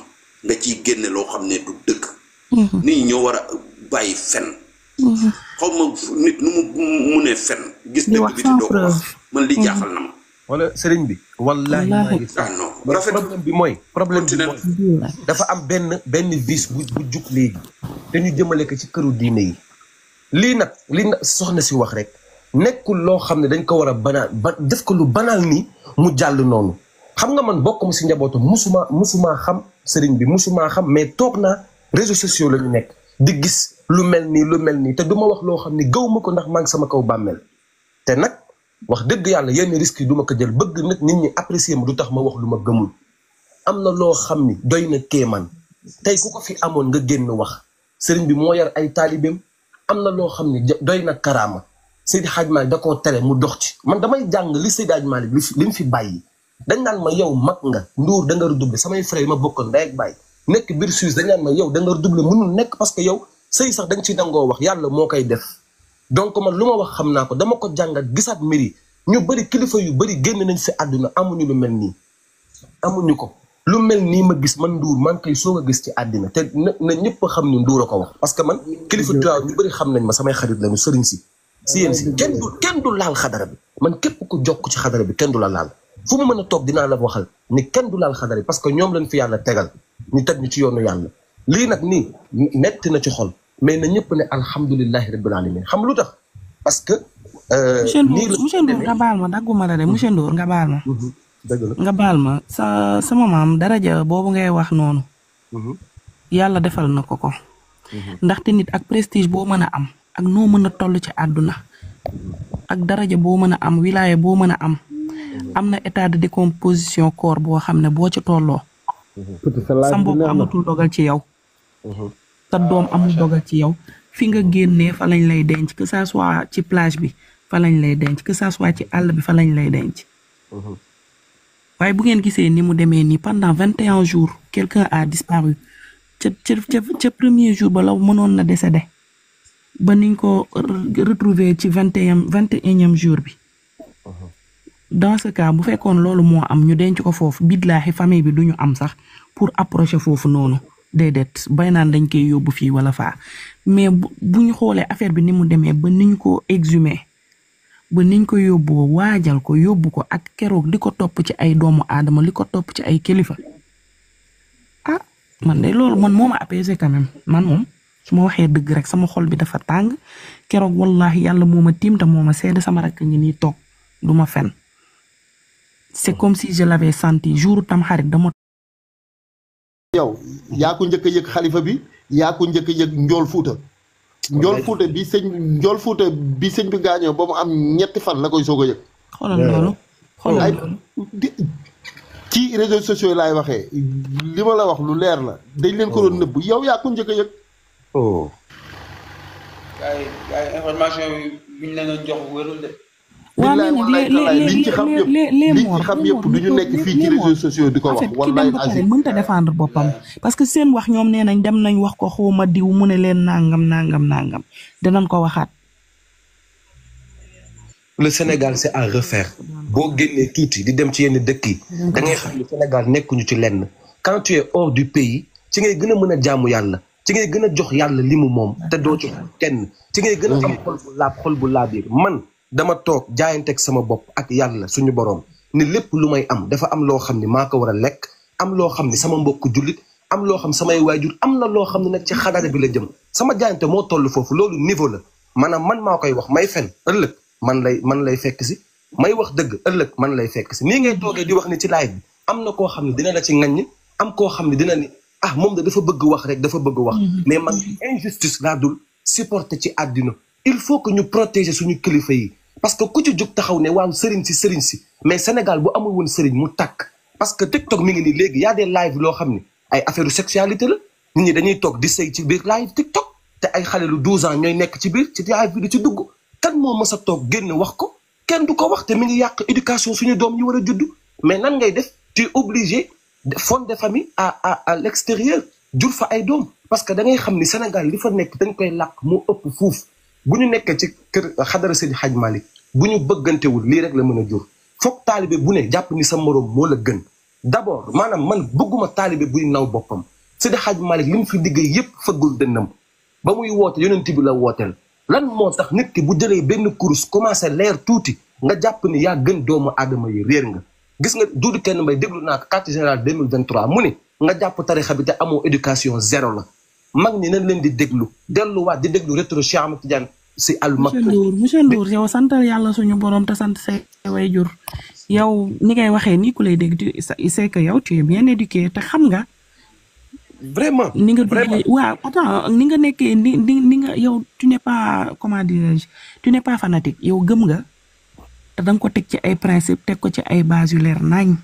nga ciy génne loo xam ne du dëgg nit ñi ñoo war a bàyyi fen xaw ma nit nu mu ne fen gis dëgg bi di doo ko wax man li jaaxal na ma
wala sëriñ bi wallahi maa ngi problème bi mooy dafa am benn vice bu jug léegi te ñu jëmale ko ci këru diine yi lii nag soxna si wax rek nekkul loo xam ne dañ ko war a banal def ko lu banal nii mu jàll noonu xam nga man bokk ma si njabootu musuma xam sëriñ bi musuma xam mais toog naa réseaux sociaux la ñu nekk di gis lu mel nii te du ma wax loo xam ne gaw ma ko ndax maa ngi sama kaw bàmmeel te nag wax dëgg yàlla yenn risques yi du ma ko jël bëgg nag nit ñi apprécier ma du tax ma wax lu ma gëmul am na loo xam ni doy na kéemaan tey ku ko fi amoon nga génn wax sëriñ bi moo yar ay taalibeem am na loo xam ni doy na karaama Seydi Hadj Malick da koo tere mu dox ci man damay jàng li Seydi Hadj Malick li mu fi bàyyi dañ naan ma yow mag nga Ndour da nga redoubler samay frère yi ma bokkoon ndey ak baay nekk biir Suisse dañ naan ma yow da nga redoubler mënul nekk parce que yow sëy sax dañ ci nangoo wax yàlla moo koy def donc man lu ma wax xam naa ko dama ko jàngat gisaat mbir yi ñu bëri kilifa yu bëri génn nañ si àdduna amuñu lu mel nii amuñu ko lu mel nii ma gis man Ndour man koy soog a gis ci àddina te na ñëpp xam ni Ndour a ko wax parce que man kilifa tuwaaw ñu bëri xam nañ ma samay xarit lañu sëriñ si yéen si kenn du laal xadara bi man képp ku jokk ci xadara bi kenn du la laal fu mu mën a toog dinaa la waxal ni kenn du laal xadara bi parce que ñoom lañ fi yàlla tegal ñu teg ñu ci yoonu yàlla lii nag nii metti na ci xol mais na ñëpp ne alhamdulilahi rabbil alamin xam lu tax parce que
monsieur Ndour nga baal ma dagguma la de monsieur Ndour nga baal ma
dëgg la
nga baal ma sama maam daraja boobu ngay wax noonu yàlla defal na ko ndaxte nit ak prestige boo mën a am ak noo mën a toll ci àdduna ak daraja boo mën a am wilaya boo mën a am na état de décomposition corps boo xam ne boo ci tolloo sa mbokk amatul dogal ci yow sa doom amul dogal ci yow fi nga génnee fa lañ lay denc que ça soit ci plage bi fa lañ lay denc que ça soit ci àll bi fa lañ lay denc waaye bu ngeen gisee ni mu demee nii pendant 21 jours quelqu'un a disparu ca premier jour ba la mënoon na décédé ba niñ ko retrouver ci 21e jour bi dans ce cas bu fekkoon loolu moo am ñu denc ko foofu bidlaaxi famille bi duñu am sax pour approcher foofu noonu déedéet bay naan dañ koy yóbbu fii wala faa mais bu ñu xoolee affaire bi ni mu demee ba niñ ko exhumer ba niñ ko yóbboo waajal ko yóbbu ko ak keroog li ko topp ci ay doomu aadama li ko topp ci ay kilifa ah man de loolu man moo ma apaisé quand même man moom su ma waxee dëgg rek sama xol bi dafa tàng keroog wallahi yàlla moo ma tiim te moo ma seede sama rakk ngi nii toog du ma fen c'est comme si je l'avais senti jour tam xarit dama
yow yaa ko njëkk a yëg xalifa bi yaa ko njëkk a yëg njool fuuta njool fuuta bi sëñ bi gaañoo ba mu am ñetti fan la koy soog a yëg
xoolal loolu
ci réseaux sociaux laay waxee li ma la wax lu leer la dañ leen ko doon nëbb yow yaa ko njëkk a yëg
gars yi information bi ñu leen doon jox wérul de
waaw mais nag
liñ ci xam yëpp du ñu nekk fii ci réseaux sociaux di ko wax wallaay
azim mënta défendre boppam parce que seen wax ñoom nee nañ dem nañ wax ko xawma diw mu ne leen nangam dinañ ko waxaat
le Sénégal c'est à refaire boo génnee tuuti di dem ci yenn dëkk yi da ngay xam ne Sénégal nekkuñu ci lenn quand tu es hors du pays ci ngay gën a mën a jaamu yàlla ci ngay gën a jox yàlla li mu moom te doo ci kenn ci ngay gën a am xol bu laabiir man dama toog jaayanteeg sama bopp ak yàlla suñu boroom ni lépp lu may am dafa am loo xam ne maa ko war a lekk am loo xam ne sama mbokk jullit am loo xam samay waajur am na loo xam ne nag ci xadara bi la jëm sama jaayante moo toll foofu loolu niveau la maanaam man maa koy wax may fen ëllëg man lay fekk si may wax dëgg ëllëg man lay fekk si nii ngay toogee di wax ni ci live bi am na koo xam ne dina la ci ŋaññ am koo xam ne dina ni ah moom da dafa bëgg wax rek dafa bëgg wax mais man injustice laa dul supporter ci àddina il faut que ñu protéger suñu kilifa yi parce que ku ci jóg taxaw ne waaw sëriñ si mais Sénégal bu amul woon sëriñ mu tàkk parce que TikTok mi ngi nii léegi y a des live loo xam ne ay affaire sexualité la nit ñi dañuy toog di sëy ci biir live TikTok te ay xale lu 12 ans ñooy nekk ci biir ci live bi di ci dugg kan moo mës a toog génn wax ko kenn du ko wax te mi ngi yàq éducation suñu doom ñu war a judd mais nan ngay def tu es obligé de fonder famille à l'extérieur jur fa ay doom parce que da ngay xam ni Sénégal li fa nekk dañ koy làq moo ëpp fuuf bu ñu nekkee ci kër xadara Seydi Hadj Malick bu ñu bëggantewul lii rek la mën a jur foog taalibe bu ne jàpp ni sa moroom moo la gën d'abord maanaam man bëgguma taalibe buy naw boppam Seydi Hadj Malick li mu fi liggéey yépp fëggul dënnam ba muy woote yonent bi la wooteel lan moo tax nit ki bu jëlee benn kurus commencé leer tuuti nga jàpp ni yaa gën doomu aadama yi réer nga gis nga Doudou Kenn Mbaye déglu naa ko quartier général 2023 mu ni nga jàpp tarixa bi te amoo éducation zéro la mag ñi nañ leen di déglu delluwaat di déglu rétro Cheikh Ahmed Tidiane si Al Maktoum.
monsieur Ndour yow santal yàlla suñu borom te sant say waajur yow ni ngay waxee nii ku lay dégg c'est que yow tu es bien éduqué te xam nga.
vraiment
ni nga duggee waaw attends ni nga nekkee ni nga yow tu n'es pas comment dirais-je tu n'es pas fanatique yow gëm nga te da nga ko teg ci ay principe teg ko ci ay bases yu leer nañ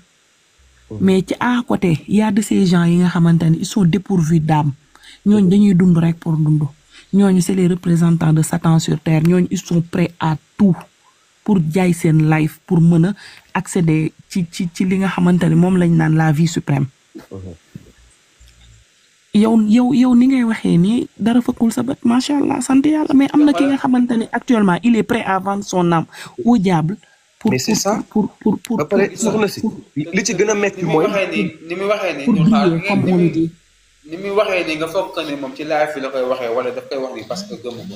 mais ci à côté y a de ces gens yi nga xamante ne ils sont dépourvus d'âme ñooñu dañuy dund rek pour dund ñooñu c'est les représentants de Satan sur terre ñooñu ils sont prêts à tout pour jaay seen life pour mën a accéder ci li nga xamante ne moom lañ naan la vie suprême. yow ni ngay waxee nii dara fëkkul sa bët macha allah sant yàlla mais am na ki nga xamante ne actuellement il est prêt à vendre son âme au diable.
mais c'est ça pour ba pare soxna si li ci gën a metti mooy.
ni muy waxee nii ñu xaar ni muy waxee nii nga foog que ne moom ci live bi la koy waxee wala daf koy wax nii parce que gëmu ko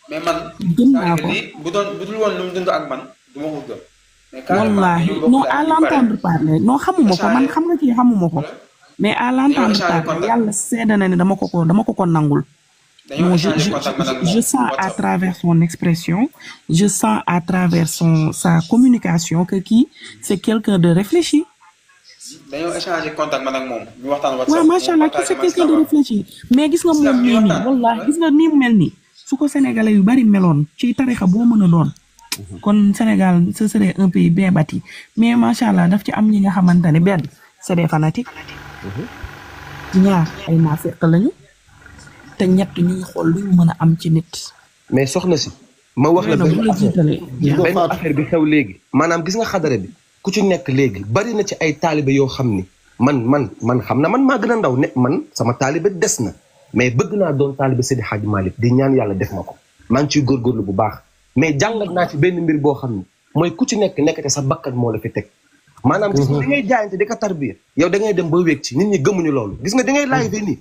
mais man.
gëm naa ko
bu dul woon lu mu dund ak man du ma ko gëm. mais
wallaahi non à l'entendre parler non xamuma ko man xam nga ci xamuma ko. mais à l'entendre parler yàlla seede na ne dama ko nangul. non je sens à travers son expression je sens à travers sa communication que kii c'est quelqu'un de réfléchi.
dañoo échanger contact man ak moom ñu waxtaan WhatsApp.
waaw macha allah kii c'est quelqu'un de réfléchi mais gis nga moom nii nii wallaahi gis nga nii mu mel nii su ko sénégalais yu bari meloon ci tarixa boo mën a doon. kon Sénégal ce serait un pays bien bâti mais macha allah daf ci am ñi nga xamante ne benn c'est des fanatiques. ñaar ay naafeq lañu te ñett ñu ngi xool lu ñu mën a am ci nit.
mais soxna si. ma wax la benn affaire bi xew léegi. maanaam gis nga xadara bi ku ci nekk léegi bari na ci ay taalibe yoo xam ni man xam na man maa gën a ndaw ne man sama taalibe des na mais bëgg naa doon taalibe Seydi Hadj Malick di ñaan yàlla def ma ko maa ngi ciy góorgóorlu bu baax mais jàngat naa ci benn mbir boo xam ni mooy ku ci nekk nekkate sa bakkan moo la fi teg. maanaam gis nga da ngay jaayante di ko tarbiya yow da ngay dem ba wéeg ci nit ñi gëmuñu loolu gis nga da ngay live nii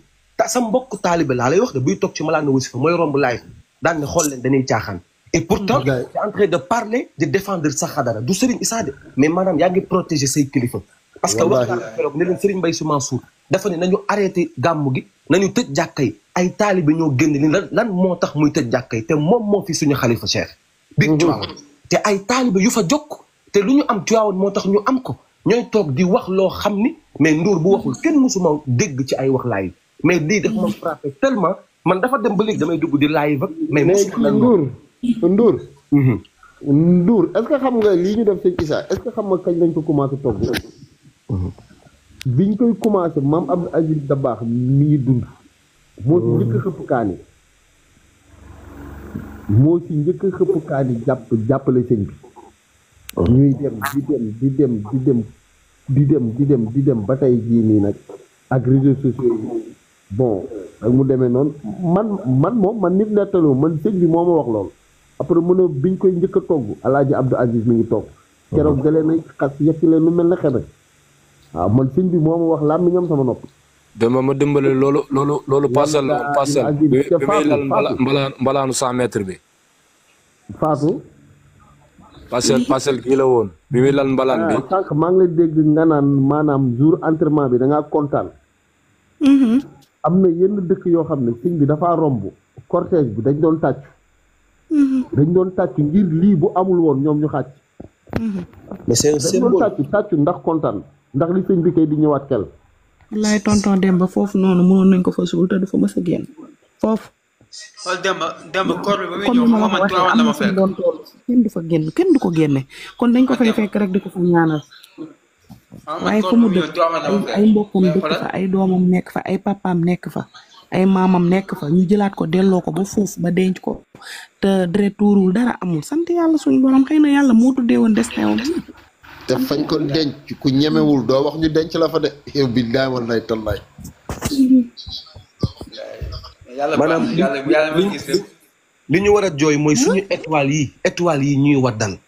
sa mbokk taalibe laa lay wax de buy toog ci malaan na wasifa mooy romb live daan ne xool leen dañuy caaxaan et pourtant tu es en train de parler de défendre sa xadara du Serigne Issa de mais maanaam yaa ngi protéger say kilifa parce que wax naa keroog ne leen Serigne Mbaye Sy Mansour dafa ne nañu arrêté gàmmu gi nañu tëj jàkka yi ay taalibe ñoo génn li lan moo tax muy tëj jàkka yi te moom moo fi suñu xalifa cheikh big Tiwaawan te ay taalibe yu fa jokk te lu ñu am Tiwaawan moo tax ñu am ko ñooy toog di wax loo xam ni mais Ndour bu waxul kenn mësuma dégg ci ay wax laay mais lii dafa ma frappé tellement man dafa dem ba léegi damay dugg di live ak mais
Ndour est-ce que xam nga lii ñu def sëñ Issa est-ce que xam nga kañ lañ ko commencé togg biñ koy commencé maam Abdou Aziz Dabakh mi ngi dund moo ci njëkk a xëpp kaani jàppale sëñ bi ñuy dem ba tey jii nii nag ak réseaux sociaux yi bon ak mu demee noonu man nit nettalu man sëñ bi moo ma wax loolu après mu ne biñ koy njëkk a togg Alaaji Abdou Aziz mi ngi togg keroog dalee nañ xas yekk leen lu mel ne xeme waaw man sëñ bi moo ma wax laa mi ñam sama nopp
dama ma dimbale loolu parcelle bi muy lal mbalaanu 100 mètres bi
Fatou
parcelle kii la woon bi muy lal mbalaan bi
sànq maa ngi lay dégg nga naan maanaam jour entraînement bi da ngaa kontaan am na yenn dëkk yoo xam ne sëñ bi dafaa romb cortège bi dañ doon tàcc ngir lii bu amul woon ñoom ñu xàcc
mais c'est un symbole
dañ doon tàcc ndax kontaan ndax li sëñ bi kay di ñëwaat kel
wallaay tonton Demba foofu noonu mënoon nañ ko fa suul te du fa mës a génn foofu
wala Demba koor bi ba muy ñëw ma Tiwaawan la ma fekk
kenn du fa génn kenn du ko génne kon dañ ko fay fekk rek di ko fa ñaanal waaye fa mu dëkk ay mbokkam dëkk fa ay doomam nekk fa ay papaam nekk fa ay maamam nekk fa ñu jëlaat ko delloo ko ba foofu ba denc ko te deret tuurul dara amul sant yàlla suñu borom xëy na yàlla moo tuddee woon destin am
te fañ ko denc ku ñemewul doo wax ñu denc la fa de yow billaay wallaay tallaay
maanaam yàlla may gis lépp
li ñu war a jooy mooy suñu étoile yi ñuy waddal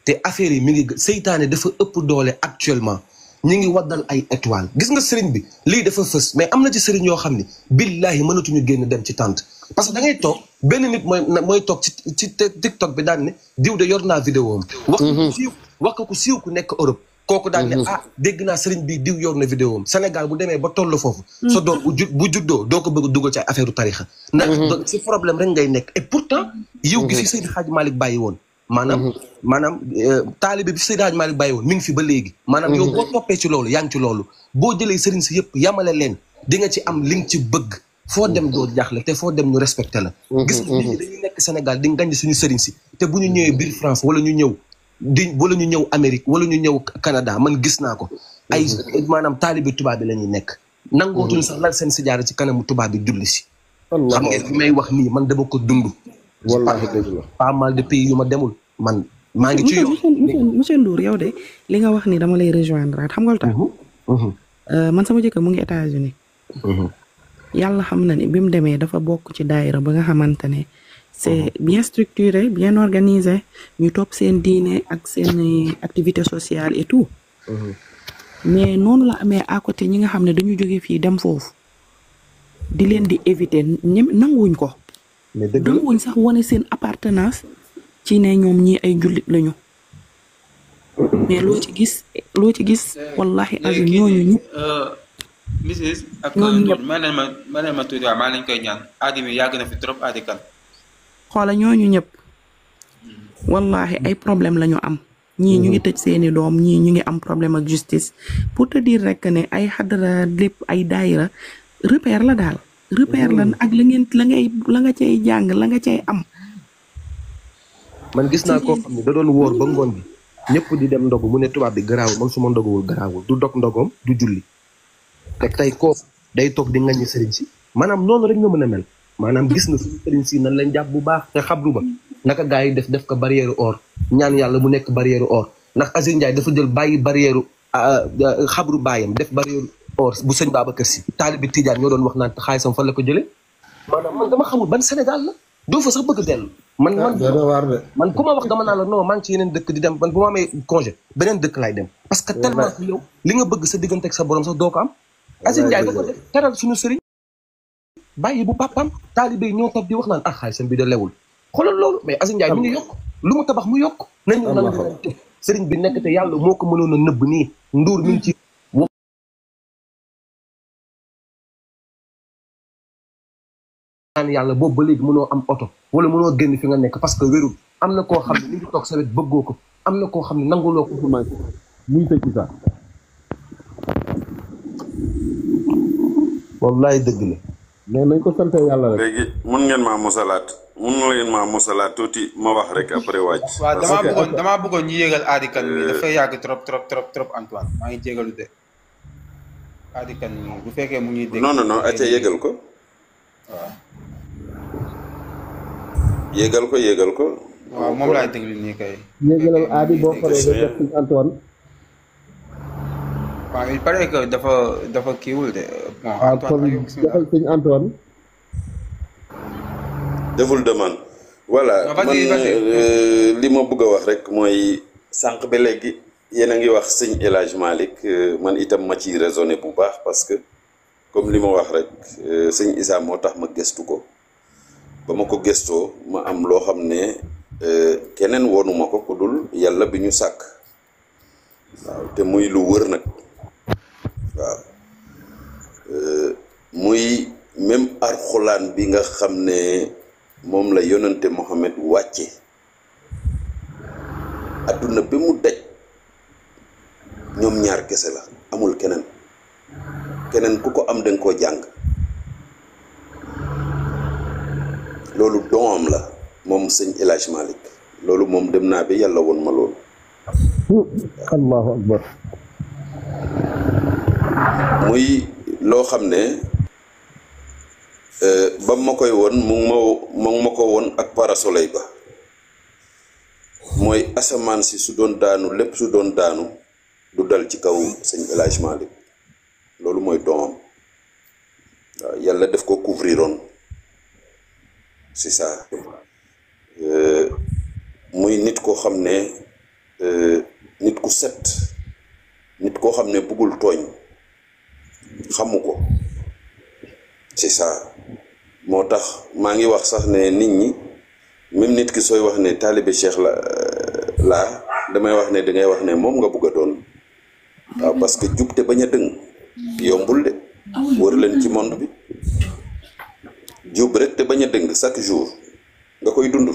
te affaire yi mi ngi seytaane dafa ëpp doole actuellement ñi ngi waddal ay étoile gis nga sëriñ bi lii dafa fës mais am na ci sëriñ yoo xam ne billaahi mënatuñu génn dem ci tànt parce que da ngay toog benn nit mooy toog ci TikTok bi daan ne diw de yor naa vidéo am wax ko ku siiw ku nekk Europe kooku daan ne dégg naa sëriñ bi diw yor na vidéo am Sénégal bu demee ba toll foofu sa doom bu juddoo doo ko bëgg dugal ci ay affaire u tarixa ndax ci problème rek ngay nekk et pourtant yiw gi fi Seydi Hadji Malick bàyyi woon maanaam taalibe bi Seydi Hadji Malick bàyyi woon mi ngi fi ba léegi maanaam yow boo toppee ci loolu yaa ngi ci loolu boo jëlee sëriñ si yëpp yamale leen di nga ci am li nga ci bëgg foo dem doo jaaxle te foo dem ñu respecté la gis nga nit ñi dañuy nekk Sénégal di ngañ suñu sëriñ si te bu ñu ñëwee biir France wala ñu ñëw wala ñu ñëw Amérique wala ñu ñëw Canada man gis naa ko ay maanaam taalibe tubaab bi la ñuy nekk nangootuñu sax lal seen sijaara ci kanamu tubaab bi julli si xam ngeen fi may wax nii man dama ko dund
wallaahi dëgg la
pas mal de pays yu ma demul man maa ngi ci yoon
monsieur Ndour yow de li nga wax ni dama lay rejoindre xam nga lu tax man sama jëkkër mu ngi États-Unis yàlla xam na ne bi mu demee dafa bokk ci daayira ba nga xamante ne c'est bien structuré bien organisé ñu topp seen diine ak seen activité sociale et tout mais noonu la amee à côté ñi nga xam ne dañu jóge fii dem foofu di leen di éviter nanguwuñ ko nanguwuñ sax wane seen appartenance ci ne ñoom ñii ay jullit lañu mais loo ci gis wallahi azim ñooñu ñëpp
Mrs ak Ndour ma leen ma tuuti waaw maa leen koy ñaan aadi mi yàgg na fi trop aadi kan
xoola ñooñu ñëpp wallahi ay problème la ñu am ñii ñu ngi tëj seeni doom ñii ñu ngi am problème ak justice pour te dire rek ne ay xadara lépp ay daayira repère la daal repère la ak la nga cay jàng la nga cay am
man gis naa koo xam ne da doon wóor ba ngoon bi ñëpp di dem ndogu mu ne tubaab bi garaawul man su ma ndoguwul garaawul du dog ndogoom du julli te tey kooku day toog di ngaññi sëriñ si maanaam noonu rek nga mën a mel maanaam gis na suñu sëriñ si nan lañ jàpp bu baax te xabru ba naka gars yi def ko barrière or ñaan yàlla mu nekk barrière or ndax Aziz Ndiaye dafa jël bàyyi barrière xabru baayam def barrière or bu sëñ Babacar Si taalibi Tijaan ñoo doon wax naan xaalisam fan la ko jëlee maanaam man dama xamul ban Sénégal la doo fa sax bëgg dellu man ku ma wax dama naan la non maa ngi ci yeneen dëkk di dem man bu ma amee congé beneen dëkk laay dem parce que tellement que yow li nga bëgg sa diggante ak sa borom sax doo ko am Aziz Ndiaye dafa def teral suñu sëriñ bàyyi bu papam taalibe yi ñoo toog di wax naan xaalisam bi da lewul xoolal loolu mais Aziz Ndiaye mi ngi yokk lu mu tabax mu yokk nañu nan sëriñ bi nekk te yàlla moo ko mënoon a nëbb nii Ndour mi ngi ci naan yàlla boobu ba léegi mënoo am oto wala mënoo génn fi nga nekk parce que wérul am na koo xam ne li ngi toog sa wet bëggoo ko am na koo xam ne nanguloo ko muy tëj sax wallaay dëgg la
mais nañ ko sant yàlla rek
léegi mun ngeen maa mosalaat tuuti ma wax rek après wàcc
waaw damaa bëggoon ñu yéegal aadi kan mi dafay yàgg trop Antoine maa ngi jégalu de aadi kan mi bu fekkee mu ñuy dégg
non acca yéegal ko
waaw
yéegal ko
waaw moom laay déglu nii kay
yéegalal aadi boo xoolee nga def ci Antoine
waaw il paraît que dafa kiiwul de bon
Antoine joxal sëñ Antoine
deful demande voilà man li ma bëgg a wax rek mooy sànq ba léegi yéen a ngi wax sëñ El Hadj Malick man itam ma ciy raisonné bu baax parce que comme li ma wax rek sëñ Issa moo tax ma gëstu ko ba ma ko gëstoo ma am loo xam ne keneen wonuma ko ku dul yàlla bi ñu sàkk waaw te muy lu wër nag waaw muy même arxulaan bi nga xam ne moom la yonante Mohamed wàcce adduna bi mu daj ñoom ñaar kese la amul keneen ku ko am danga koo jàng loolu doomam la moom sëñ El Hadj Malick loolu moom dem naa bi yàlla woon ma loolu
allahu akbar
muy loo xam ne ba ma koy woon mu ngi ma ko woon ak parasoleil ba mooy asamaan si su doon daanu lépp su doon daanu du dal ci kaw sëñ El Hadj Malick loolu mooy doomam waaw yàlla def ko couvriroon c'est ça muy nit koo xam ne nit ku set nit koo xam ne bëggul tooñ xamu ko c'est ça moo tax maa ngi wax sax ne nit ñi même nit ki sooy wax ne taalibe Cheikh laa damay wax ne dangay wax ne moom nga bëgg a doon waaw parce que jub te bañ a dëng yombul de wër leen ci monde bi jub rek te bañ a dëng chaque jour nga koy dund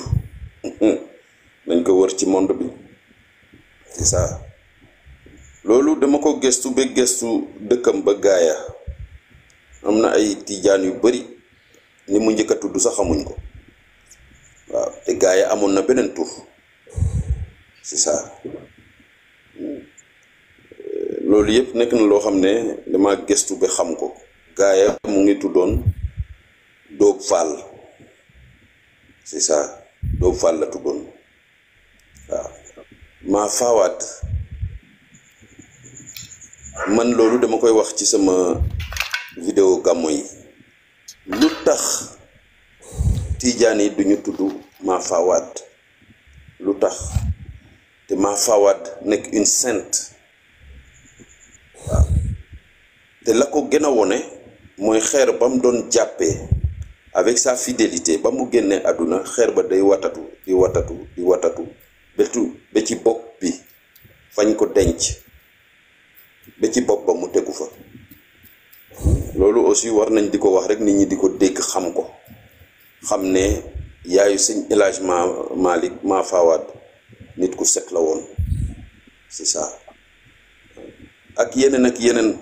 nañ ko wër ci monde bi c'est ça loolu dama ko gëstu ba gëstu dëkkam ba gaaya am na ay tijaan yu bari ni mu njëkk a tudd sax xamuñ ko waaw te gaaya amoon na beneen tur c'est ça loolu yëpp nekk na loo xam ne dama gëstu ba xam ko gaaya mu ngi tuddoon Doob Fall c'est ça Doob Fall la tuddoon waaw maa faawaat man loolu dama koy wax ci sama vidéo gàmmo yi lu tax tijaan yi duñu tudd maa faawaat lu tax te maa faawaat nekk une sainte waaw te la ko gën a wone mooy xeer ba mu doon jàppee avec sa fidélité ba mu génnee àdduna xeer ba day watatu di watatu ba ci bopp bi fañ ko denc ba ci bopp ba mu tegu fa loolu aussi war nañ di ko wax rek nit ñi di ko dégg xam ko xam ne yaayu sëñ El Hadj Malick maa faawaat nit ku set la woon c'est ça ak yeneen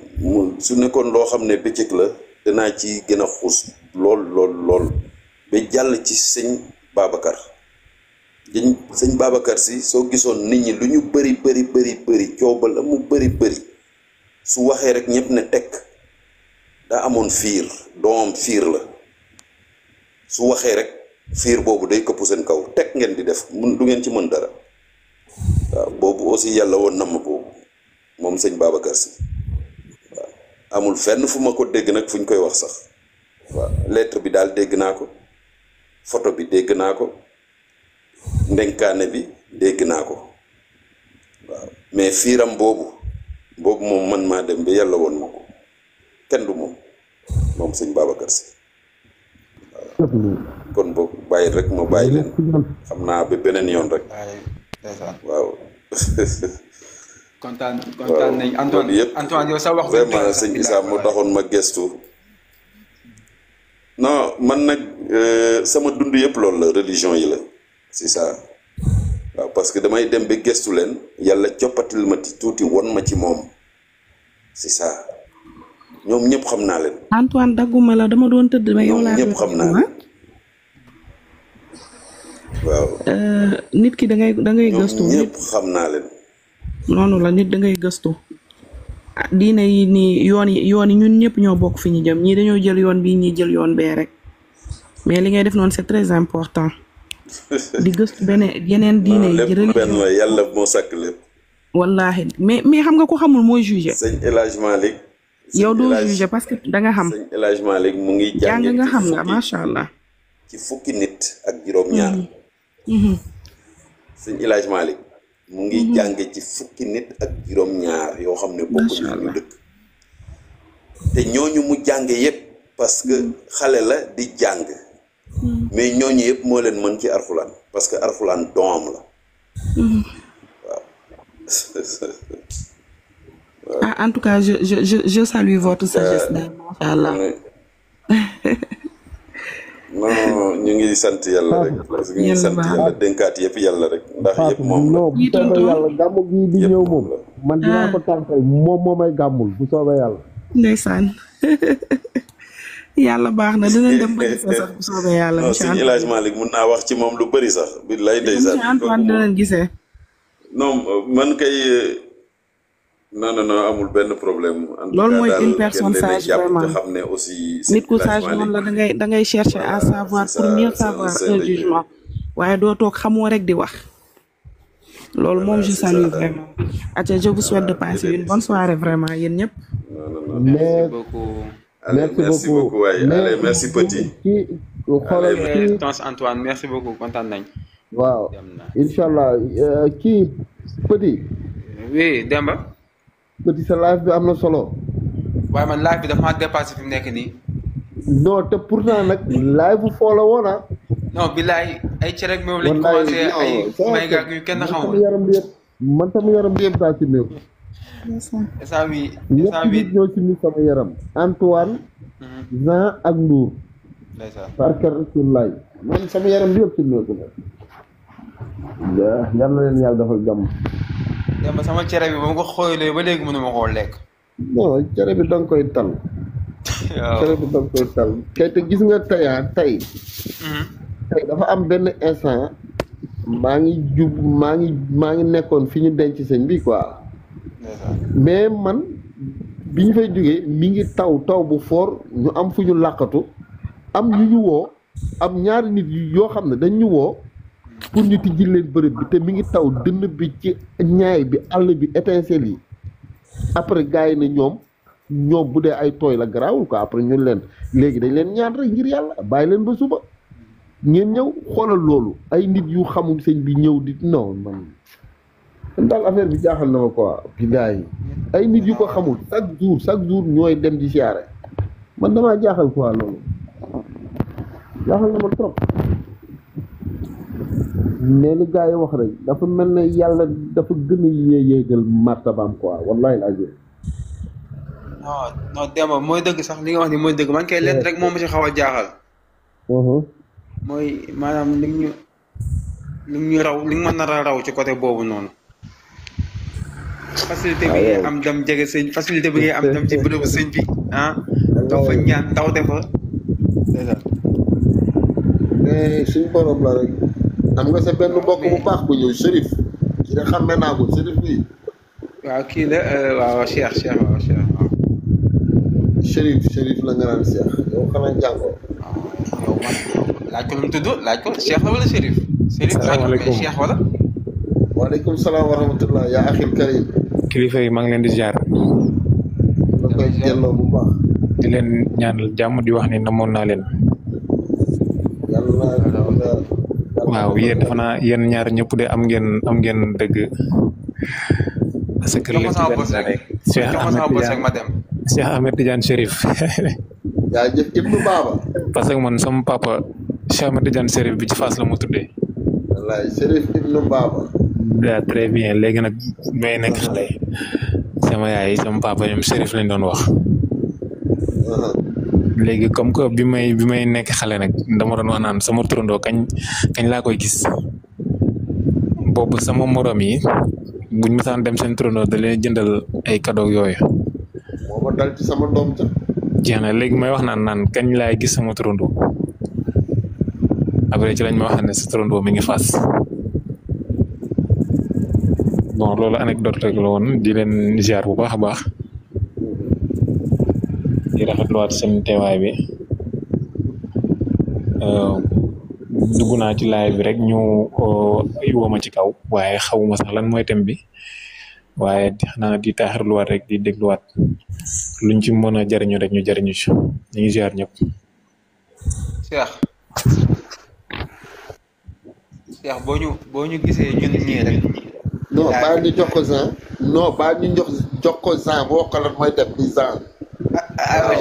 su nekkoon loo xam ne bëccëg la danaa ci gën a xuus lool ba jàll ci sëñ Babacar sëñ Babacar si soo gisoon nit ñi lu ñu bëri coow ba la mu bëri su waxee rek ñëpp ne tekk daa amoon fiir doomam fiir la su waxee rek fiir boobu day këpp seen kaw tekk ngeen di def du ngeen ci mën dara waaw boobu aussi yàlla woon na ma boobu moom sëñ Babacar si waaw amul fenn fu ma ko dégg nag fu ñu koy wax sax waaw lettre bi daal dégg naa ko photo bi dégg naa ko ndenkaane bi dégg naa ko waaw mais fiiram boobu moom man maa dem ba yàlla woon ma ko kenn du moom sëñ Babacar si waaw kon boog bàyyi rek ma bàyyi leen xam naa ba beneen yoon rek waaw
kontaan nañ Antoine yow sa wax
vraiment sëñ Issa moo taxoon ma gestu non man nag sama dund yëpp loolu la religion yi la c'est ça waaw parce que damay dem ba gestu leen yàlla coppatil ma ci tuuti won ma ci moom c'est ça ñoom ñëpp xam naa leen.
Antoine dagguma la dama doon tëdd ma yow laa
ñëpp xam naa leen waaw.
nit ki da ngay gëstu.
ñëpp xam naa leen.
noonu la nit da ngay gëstu. diine yi nii yoon yi ñun ñëpp ñoo bokk fi ñu jëm ñii dañoo jël yoon bii ñii jël yoon bee rek mais li ngay def noonu c'est très important. di gëstu yeneen diine yi.
lépp benn la yàlla moo sàkk lépp.
wallaahi mais xam nga ko xamul mooy jugé.
sëñ El Hadj Malick.
yow doo jugé parce que da nga xam.
sëñ El Hadj Malick mu ngi
jàng nga xam nga macha allah.
ci fukki nit ak juróom-ñaar. sëñ El Hadj Malick mu ngi jàng ci fukki nit ak juróom-ñaar yoo xam ne bokk nañu dëkk. te ñooñu mu jàng yépp parce que xale la di jàng. mais ñooñu yëpp moo leen mën ci arxulaan parce que arxulaan doom la waaw.
ah en tout cas je salue votre sagesse daal macha allah.
non ñu ngi sant yàlla rek parce que ñu ngi sant yàlla dénkaat yëpp yàlla rek ndax yëpp moom la.
non bu soobee yàlla gàmmu gii di ñëw moom man dinaa ko tànkal moom moomay gàmmul bu soobee yàlla.
ndeysaan. yàlla baax na dinañ dem ba gisee sax bu soobee yàlla.
monsieur Antoine non sëñ El Hadj Malick mun naa wax ci moom lu bëri sax. billaay ndeysaan
monsieur Antoine dinañ gisee.
non man kay non amul benn problème.
loolu mooy une personne sage vraiment
te xam ne aussi.
nit ku sage noonu la da ngay chercher à savoir pour mieux savoir un jugement. waaye doo toog xamoo rek di wax. loolu moom je salue vraiment. atia je vous souhaite de passer une bonne soirée vraiment yéen ñëpp.
merci beaucoup.
merci beaucoup waay allez merci petit.
allez tonton Antoine merci beaucoup kontaan nañ.
waaw
dem na
incha allah kii Petit
oui Demba
Petit sa live bi am na solo.
waaye man live bi dafa maa dépassé fi mu nekk nii
non te pourtant nag live bu foo la woon ah.
non billaay ay cere ak meew lañ commencé ay may gaag yu kenn xamul
man sama yaram bi yëpp saa ci néew.
instant bi
ñett
instant bi
nit ñoo ci mis sama yaram. Antoine. Jean ak Ndour.
ndeysaan
barke Rasulaay man sama yaram bi yëpp ci néew ci yal na leen yàlla defal jàmm.
Demba sama cere bi ba ma ko xoolee ba léegi mënuma koo lekk.
non cere bi da nga koy tal.
waaw
cere bi da nga koy tal. kay te gis nga tey dafa am benn instant maa ngi nekkoon fi ñu denc sëñ bi quoi. mais man bi ñu fay jógee mi ngi taw bu fort ñu am fu ñu làqatu am ñu woo am ñaari nit yoo xam ne dañ ñu woo pour ñu tijji leen bërëb bi te mi ngi taw dënn bi ci ñaay bi àll bi étincelle yi après gars yi ne ñoom bu dee ay tooy la garaawul quoi après ñun leen léegi dañ leen ñaan rek ngir yàlla bàyyi leen ba suba ngeen ñëw xoolal loolu ay nit yu xamul sëñ bi ñëw di non man daal affaire bi jaaxal na ma quoi billaay ay nit yu ko xamul chaque jour ñooy dem di siyaare man damaa jaaxal quoi loolu jaaxal na ma trop mais li gars yi wax rek dafa mel ne yàlla dafa gën a yéegal martabaam quoi wallahi azim.
non Demba mooy dëgg sax li nga wax ni mooy dëgg man kay leen rek moom ma ci xaw a jaaxal. mooy maanaam li ñu raw li nga mën a raw ci côté boobu noonu. facilité bi ngay am dem jege sëñ facilité bi ngay am dem ci bërëbu sëñ bi doo fa ñaan taw de fa.
mais suñ borom la rek. am nga sa benn mbokk bu baax bu ñëw Chérif. kii de xam naa ko Chérif bi.
waaw kii la waaw Cheikh waaw.
Chérif la nga naan Cheikh yow xanaa jàngoo.
yow man laaj ko lu mu tudd laaj ko Cheikh la wala Chérif.
salaamaaleykum
Cheikh wala.
waaleykum salaam wa rahmatullah yaa axil karim.
kilifa yi maa ngi leen di ziar.
la koy jelloo bu baax.
di leen ñaanal jàmm di wax ni namoon naa leen. waaw yéen dafa naa yéen ñaar ñëpp de am ngeen dëgg. parce que léegi Cheikh Ahmed Tidiane Chérif.
yaa jëf ibnu baaba.
parce que man sama papa Cheikh Ahmed Tidiane Chérif bi ci Fass la mu tuddee.
wallaay Chérif ibnu baaba.
waaw très bien léegi nag may nekk xale sama yaay sama papa ñoom Chérif lañ doon wax. léegi comme que bi may nekk xale nag dama doon wax naan sama turandoo kañ laa koy gis boobu sama morom yi buñ mësaan dem seen turandoo da leen jëndal ay cadeau yooyu.
moo ma dal ci sama doom ca.
jeex na léegi may wax naan kañ laay gis sama turandoo après ci lañ ma wax ne sa turandoo mi ngi Fass. bon loolu anecdote rek la woon di leen ziar bu baax a baax. di rafetluwaat seen teewaay bi dugg naa ci live bi rek ñu woma ci kaw waaye xawuma sax lan mooy thème bi waaye xanaa di taaxirluwaat rek di dégluwaat luñ ci mën a jariñu rek ñu jariñu ci ñu ngi ziar ñëpp.
Cheikh boo ñu gisee ñun ñii rek.
non baa ñu jox ko Jean. non baa ñu jox ko Jean boo ko lan mooy def di Jean.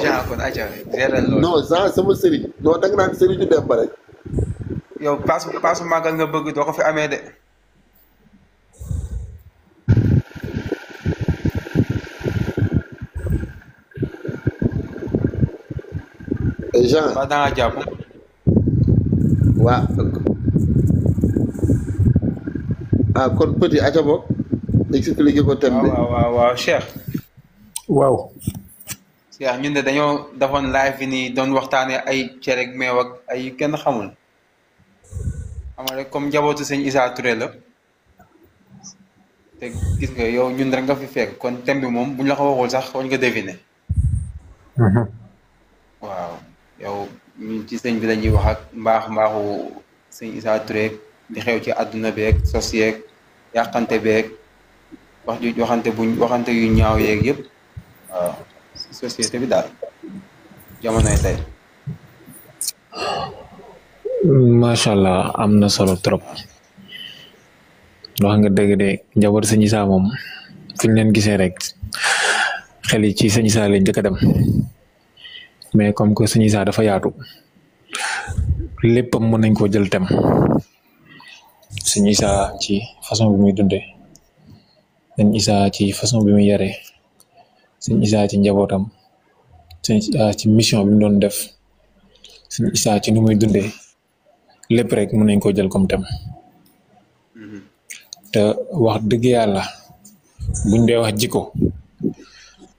Jean kon aca géral loolu.
non Jean sama sëriñ. non da nga naan sëriñu dem ba rek.
yow paasu màggal nga bëgg doo ko fi amee de.
Jean
waaw da nga jàpp.
waa kon petit aca boog expliqué ko thème bi.
waaw Cheikh.
waaw.
Cheikh ñun de dañoo defoon live bi nii doon waxtaanee ay cere ak meew ak ay kenn xamul. xam nga rek comme njabootu sëñ Issa Touré la. te gis nga yow ñun rek nga fi fekk kon thème bi moom buñ la ko waxul sax wañ nga deviner. waaw yow ñun ci sëñ bi dañuy wax ak mbaaxu sëñ Issa Touré di xew ci àdduna beeg sos yeeg yàqante beeg waxante yu ñaaw yeeg yëpp waaw société bi daal jamonoy tey.
macha allah am na solo trop
wax nga dëgg de njaboot sëñ Issa moom fu ñu leen gisee rek xel yi ci sëñ Issa lañ njëkk a dem mais comme que sëñ Issa dafa yaatu léppam mën nañ koo jël tem sëñ Issa ci façon bi muy dundee sëñ Issa ci façon bi muy yaree sëñ Issa ci njabootam sëñ Issa ci mission bi mu doon def sëñ Issa ci nu muy dundee lépp rek mën nañ koo jël comme tem te wax dëgg yàlla buñ dee wax jikko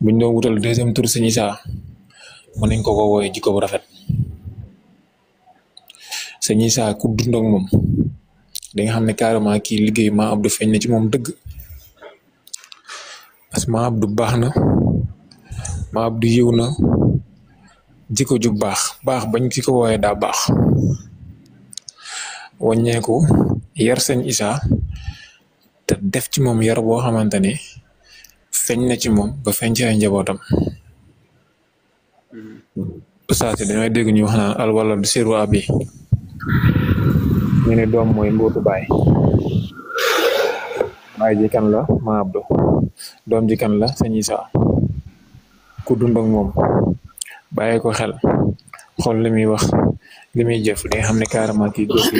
buñ doon wutal deuxième tour sëñ Issa mën nañ ko wooyee jikko bu rafet sëñ Issa ku dund ak moom da nga xam ne carrément kii liggéey Ma Abdou feeñ na ci moom dëgg parce que Ma Abdou baax na Ma Abdou yiw na jikko ju baax bañ ci ko wooyee daa baax wàññeeku yar sëñ Issa te def ci moom yar boo xamante ni feeñ na ci moom ba feeñ ci ay njabootam saa si dañooy dégg ñu wax naan al wala du siru abi ñu ne doom mooy mbootu baay ji kan la Ma Abdou doom ji kan la sëñ Issa ku dund ak moom bàyyi ko xel xool li muy wax li muy jëf di nga xam ne carrément kii góor gi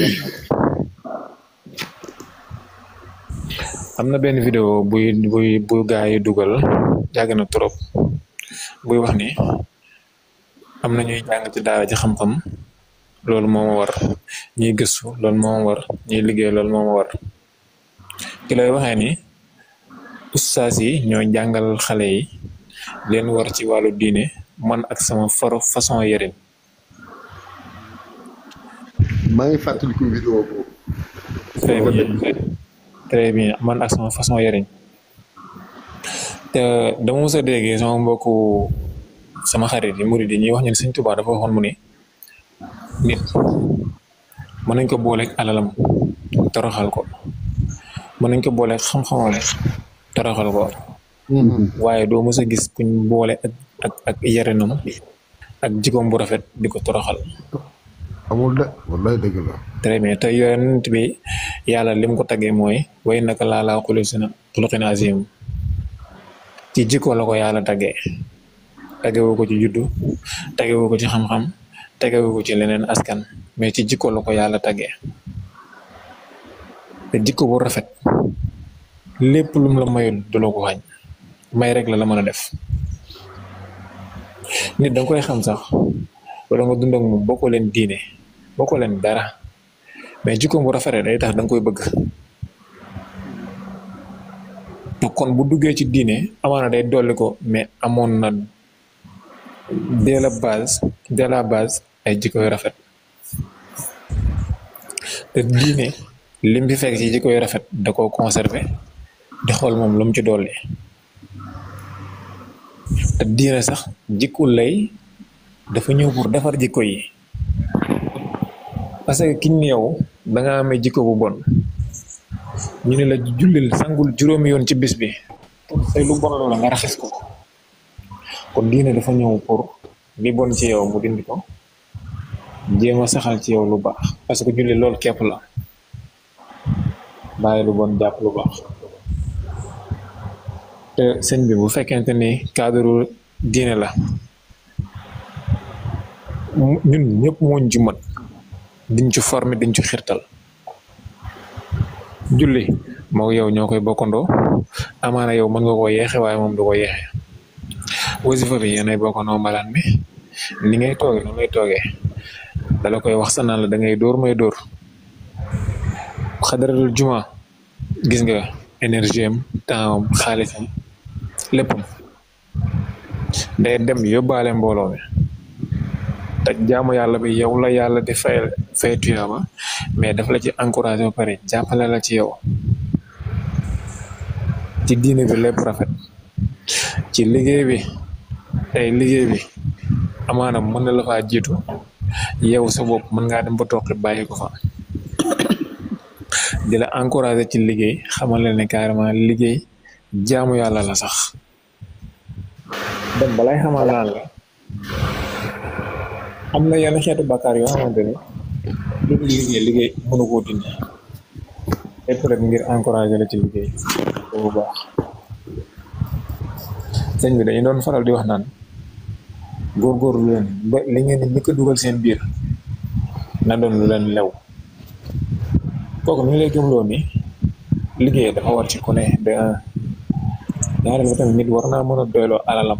am na benn vidéo bu gaa yi dugal yàgg na trop buy wax ni am na ñuy jàng ci daara ji xam-xam loolu moo ma war ñuy gëstu loolu moo ma war ñuy liggéey loolu moo ma war ki lay waxee ni ustaas yi ñoo jàngal xale yi leen war ci wàllu diine man ak sama façon yërin
maa ngi fàttaliku vidéo boobu.
très bien man ak sama façon yëriñ te dama mos a déggee sama mbokku sama xarit yi murid yi ñuy wax ñu ne Sëñ Tuubaa dafa waxoon mu ni nit mën nañ ko booleeg alalam toroxal ko mën nañ ko booleeg xam-xamam toroxal ko waaye doo mos a gis kuñ boole ak yarinam ak jikkoom bu rafet di ko toroxal.
amul de wallaay dëgg la.
très bien te yonent bi yàlla lim ko taggee mooy way naka laalaa xuluqin azim ci jikko la ko yàlla taggee tagewu ko ci juddu tagewu ko ci xam-xam tagewu ko ci leneen askan mais ci jikko la ko yàlla taggee te jikko bu rafet lépp lum la mayul du la ko xañ may rek la mën a def nit danga koy xam sax wala nga dund ak moom bokkoo leen diine bokkoo leen dara mais jikkoom bu rafetee day tax da nga koy bëgg te kon bu duggee ci diine amaana day dolli ko mais amoon na dès la base ay jikko yu rafet te diine lim fi fekk ci jikko yu rafet da koo conserver di xool moom lu mu ci dolli te diine sax jikko lay dafa ñëw pour defar jikko yi parce que kiñ ne yow da nga amee jikko bu bon ñu ne la jullil sangul juróomi yoon ci bis bi pour say lu bon loola nga raxas ko kon diine dafa ñëw pour li bon ci yow mu dindi ko jéem a saxal ci yow lu baax parce que julli loolu képp la bàyyi lu bon jàpp lu baax te sëñ bi bu fekkente ni cadre diine la ñun ñëpp mooñ ci mat diñ ci formé diñ ci xirtal julli moo yow ñoo koy bokkandoo amaana yow mën nga koo yeexe waaye moom du ko yeexe wasifa bi yéenay bokkandoo mbalaan bi ni ngay toogee noonu lay toogee dala koy wax sa naan la da ngay dóor may dóor xadaratul juma gis nga énergie am temps am xaalisam léppam day dem yóbbaale mbooloo mi te jaamu yàlla bi yow la yàlla di fay tuyaaba mais daf la ci encouragé ba pare jàppale la ci yow ci diine bi lépp rafet ci liggéey bi tey liggéey bi amaana mën na la faa jiitu yow sa bopp mën ngaa dem ba toog bàyyi ko fa di la encouragé ci liggéey xamal la ne carrément liggéey jaamu yàlla la sax dem balay xamal naan la am na yenn xeetu bàkkaar yoo xamante ne lu liggéey mënu koo dindi lépp rek ngir encourager la ci liggéey bu baax. sëñ bi dañu doon faral di wax naan góorgóorlu leen ba li ngeen di njëkk a dugal seen biir na doon lu leen lew kooku mi ngi lay gëmloo ni liggéey dafa war ci ku ne de un ñaareel ba tamit nit war naa mën a doyloo alalam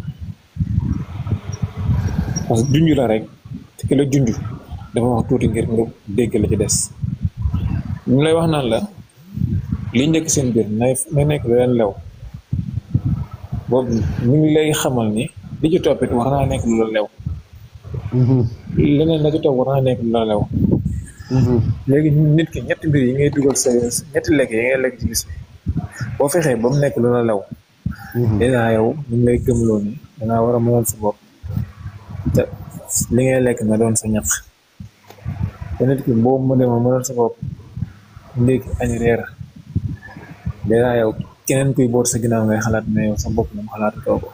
parce que junj la rek te ki la junj dafa wax tuuti ngir nga dégg la ci des ñu lay wax naan la li njëkk seen biir na nekk lu leen lew boobu mi ngi lay xamal ni li ci toppit war naa nekk lu la lew leneen la ci topp war naa nekk lu la lew léegi nit ki ñetti mbir yi ngay dugal sa ñetti lekk yi ngay lekk ci bis bi boo fexee ba mu nekk lu la lew dèjà yow ñu ngi lay gëmloo ni dangaa war a mënal sa bopp te li ngay lekk na doon sa ñaq te nit ki boobu mu dema mënal sa bopp ndékki añ reer dèjà yow keneen kuy boot sa ginnaaw ngay xalaat mais yow sa bopp moom xalaatu too ko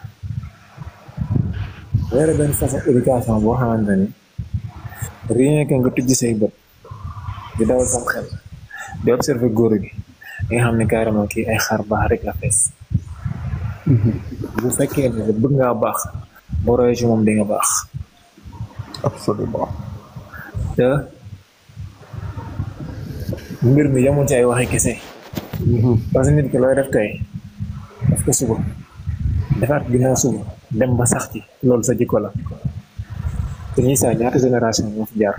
weere benn façon éducation boo xamante ni rien que nga tujj say bët di dawal sam xel di observer góor gi nga xam ne carrément kii ay xar baax rek la fees bu fekkee ne bëgg ngaa baax boo royee ci moom di nga baax
absolument
te mbir mi yamul ci ay waxi kese parce que nit ki looy def tey daf ko suba defaat ginnaaw suba dem ba sax ci loolu sa jikko la te ñi saa ñaata génération ñoo fi jaar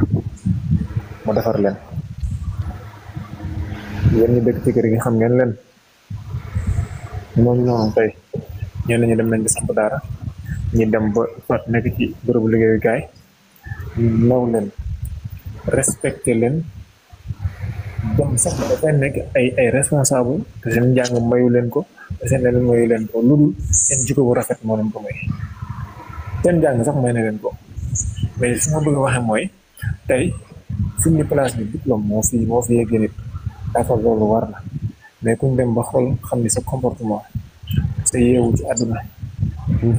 mu defar leen yéen ñi dëkk ci kër gi xam ngeen leen moom ñoom tey ñenn ñi dem nañ di samp daara ñi dem ba fat nekk ci bërëbu liggéeyukaay naw leen respecté leen dem sax dafay nekk ay responsable te seen njàng mayu leen ko te seen leneen mayu leen ko lu dul seen jikko bu rafet moo leen ko may seen njàng sax may na leen ko mais su ma bëgg a waxee mooy tey suñ ni place bi diplôme moo fi yeggee nit dafa loolu war na mais kuñ dem ba xool xam ni sa comportement sa yeewu ci àdduna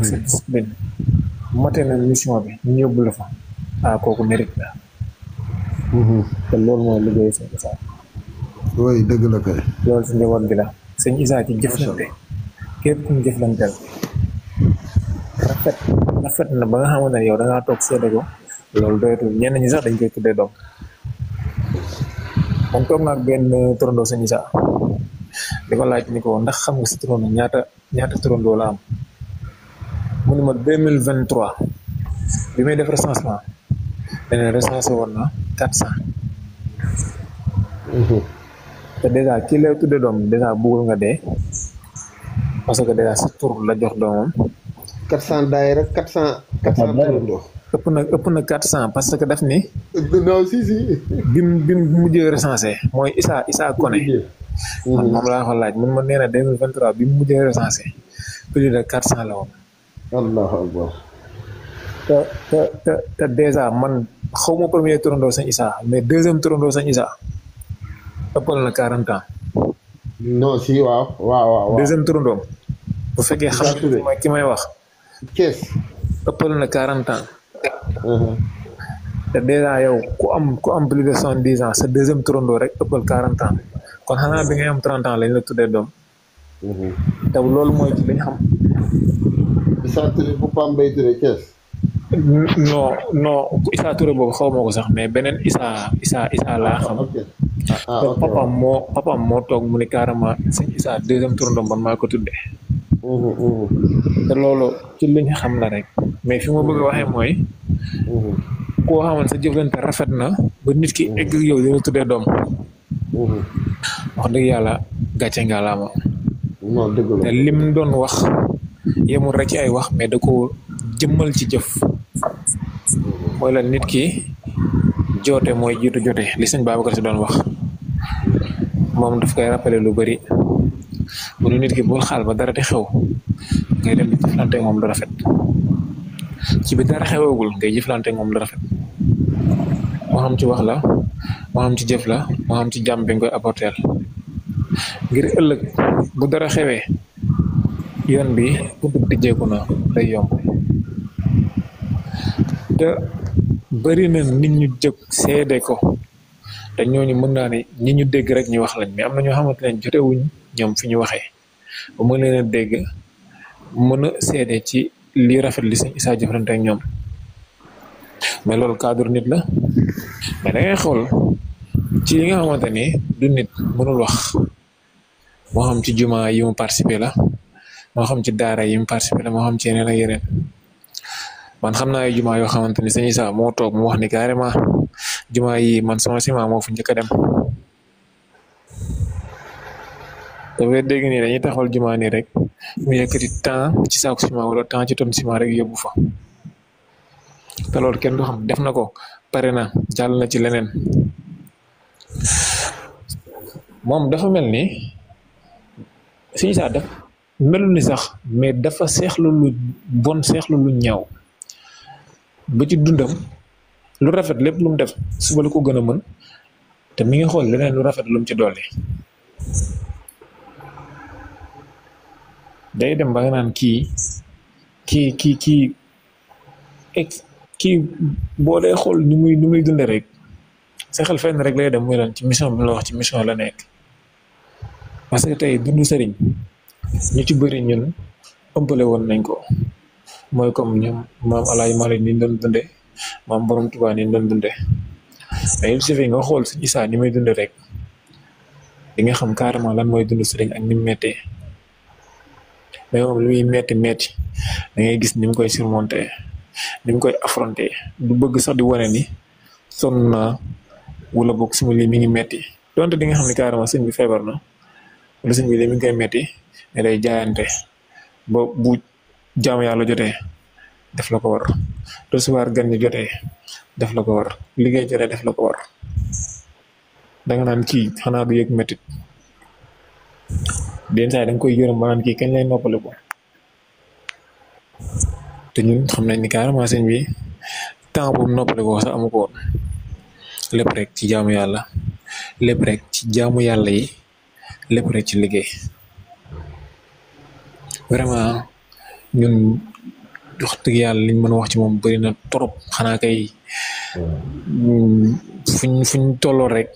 sa discipline mate na mission bi ñu yóbbu la fa kooku mérite la te loolu mooy liggéey sëñ Issa
oui dëgg la kay
loolu si njaboot gi la sëñ Issa ci jëflante képp ku ñu jëflanteel rafet na ba nga xamante ne yow da ngaa toog seede ko loolu doyatul ñenn ñi sax dañ koy tuddee doom man toog naa ak benn turandoo sëñ Issa di ko laaj ni ko ndax xam nga si turandoo ñaata turandoo la am mu ni ma 2023 bi may def recensement dana recensé woon na 400 te dèjà kii lay tudde doom dèjà bëggul nga dee parce que dèjà sa tur la jox doomam
400 daay rek 400 turandoo
ëpp na 400 parce que daf ni
non si
bi mu mujjee recensé mooy Issa Koné man moom laa ko laaj mun ma nee na 2023 bi mu mujjee recensé plus de 400 la woon
allahu akbar
te dèjà man xaw ma premier turandoo sëñ Issa mais deuxième turandoo sëñ Issa ëppal na 40 ans
non si waaw
deuxième turandoom bu fekkee xam nga ki may wax
Thiès
ëppal na 40 ans te dèjà yow ku am plus de 70 ans sa deuxième turandoo rek ëppal 40 ans kon xanaa bi ngay am 30 ans lañ la tuddee doom te loolu mooy ci lañ xam
Issa Touré bu Pam Mbaye Touré Thiès
non Issa Touré boobu xaw ma ko sax mais beneen Issa laa xam papaam moo toog mu ni carrément sëñ Issa deuxième turandoom man maa ko tuddee te loolu ci liñ xam la rek mais fi ma bëgg a waxee mooy koo xaman sa jëflante rafet na ba nit ki egg yow dina tuddee doom wax dëgg yàlla gàcce nga laa ma te lim doon wax yemul rek ci ay wax mais da ko jëmmal ci jëf mooy la nit ki joote mooy jiitu jote li sëñ Babacar Si doon wax moom daf koy rappelé lu bari bu nu nit ki bul xaal ba dara di xew ngay dem di jëflante moom lu rafet ci bi dara xewagul ngay jëflante moom lu rafet moo xam ci wax la moo xam ci jëf la moo xam ci jàmm bi nga koy apporteel ngir ëllëg bu dara xewee yoon bi buntu tijjeeku na day yomb te bari na nit ñu jóg seede ko te ñooñu mën naa ne ñi ñu dégg rek ñu wax lañ mais am na ñoo xamante ne jotewuñ ñoom fi ñu waxee ba mën leen a dégg mën a seede ci li rafet li sëñ Issa jëflante ak ñoom mais loolu cadre nit la mais da ngay xool ci yi nga xamante ni du nit mënul wax moo xam ci juma yi mu participé la moo xam ci daara yi mu participé la moo xam ci yeneen ak yeneen man xam naa ay juma yoo xamante ni sëñ Issa moo toog mu wax ni carrément juma yi man sama ciment moo fu njëkk a dem dafay dégg nii dañuy taxawal juma nii rek mu yëkkati temps ci saako ciment wala temps ci tonne ciment rek yóbbu fa te loolu kenn du xam def na ko pare na jàll na ci leneen moom dafa mel ni sëñ Issa def melul ni sax mais dafa seexlu lu bon seexlu lu ñaaw ba ci dundam lu rafet lépp lu mu def suba la ko gën a mën te mi ngi xool leneen lu rafet lu mu ci dolli day dem ba nga naan kii boo dee xool ni muy dunde rek sa xel fenn rek lay dem muy lan ci mission bi la wax ci mission la nekk parce que tey dundu sëriñ ñu ci bëri ñun ëmpale woon nañ ko mooy comme ñoom maam Alaaji Maalik ni doon dunde maam Borom Tuubaa ni doon dunde mais il suffit nga xool Sëñ Issa ni muy dunde rek di nga xam carrément lan mooy dundu sëriñ ak ni mu méttee mais moom li muy metti da ngay gis ni mu koy surmonter ni mu koy affronter du bëgg sax di wane ni sonn naa wala boog suma lii mi ngi metti donte di nga xam ne carrément sëñ bi feebar na wala sëñ bi lii mi ngi koy metti ne day jaayante ba bu jaamu yàlla jotee def la ko war recevoir gan ñi jotee def la ko war liggéey jotee def la ko war danga naan kii xanaa du yëg mettit den saa da nga koy yërëm ba naan kii kañ lay noppale ko te ñun xam nañ ni carrément sëñ bi temps bu noppale ko sax amu ko woon lépp rek ci jaamu yàlla lépp rek ci jaamu yàlla yi lépp rek ci liggéey vraiment ñun wax dëgg yàlla liñ mën a wax ci moom bëri na trop xanaa kay fuñ tolloo rek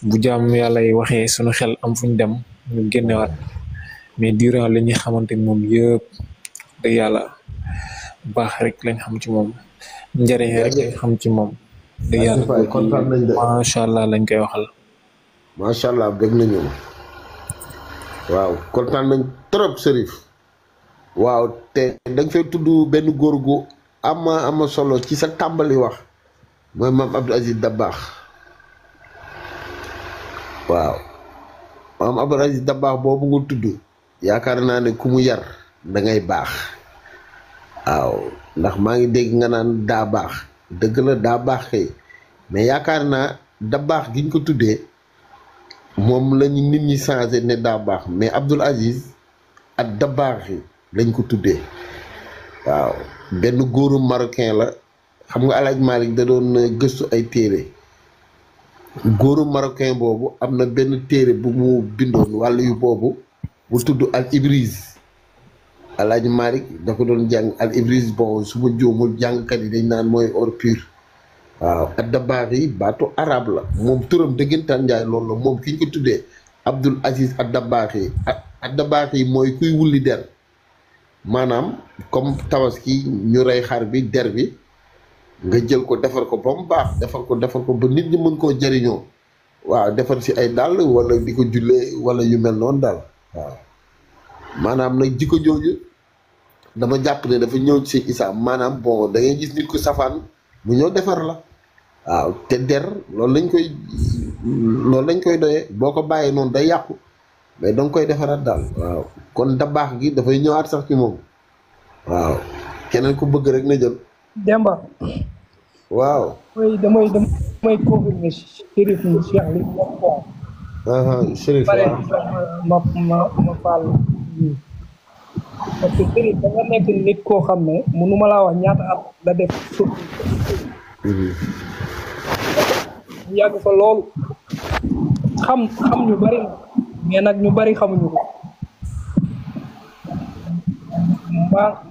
bu jaamu yàlla yi waxee suñu xel am fuñ dem ñu génnewaat mais durant li ñuy xamante moom yëpp dëgg yàlla baax rek lañ xam ci moom njëriñ rek lañ xam ci moom dëgg yàlla
kontaan nañ de
macha allah lañ koy waxal
macha allah bëgg nañu waaw kontaan nañ trop Serif waaw te da nga fay tudd benn góor gu ama solo ci sa tàmbali wax mooy maam Abdou Aziz Dabakh waaw maam Abdou Aziz Dabakh boobu nga tudd yaakaar naa ne ku mu yar da ngay baax waaw ndax maa ngi dégg nga naan daa baax dëgg la daa baax kay mais yaakaar naa Dabakh gi ñu ko tuddee moom lañu nit ñi changé ne daa baax mais Abdou Aziz ak Dabakh yi lañ ko tuddee waaw benn góoru marocain la xam nga Alaaji Malick da doon gëstu ay téere góoru marocain boobu am na benn téere bu mu bindoon wàllu yu boobu bu tudd al ibris Alaaji Malick da ko doon jàng al ibris bon su ma jóomul jàngkat yi dañ naan mooy or pur waaw ak Dabakh yi baatu arabe la moom turam dëggantaan njaay loolu la moom ki ñu ko tuddee Abdul Aziz ak Dabakh yi ak Dabakh yi mooy kuy wulli der maanaam comme tabaski ñu rey xar bi der bi nga jël ko defar ko ba mu baax defar ko ba nit ñi mën koo jëriñoo waaw defar si ay dàll wala di ko jullee wala yu mel noonu daal waaw maanaam nag jikko jooju dama jàpp ne dafa ñëw ci Issa maanaam bon da ngay gis nit ku safaan mu ñëw defar la waaw te der loolu lañ koy doyee boo ko bàyyee noonu day yàqu mais danga koy defaraat daal waaw kon Dabakh gi dafay ñëwaat sax ci moom waaw keneen ku bëgg rek na jël
Demba
waaw
damay confirmer Chérif ni Cheikh li wax ko
Chérif
ma faal parce que Chérif da nga nekk nit koo xam ne mënuma laa wax ñaata at la def yàgg fa loolu xam ñu bari na mais nag ñu bari xamuñu ko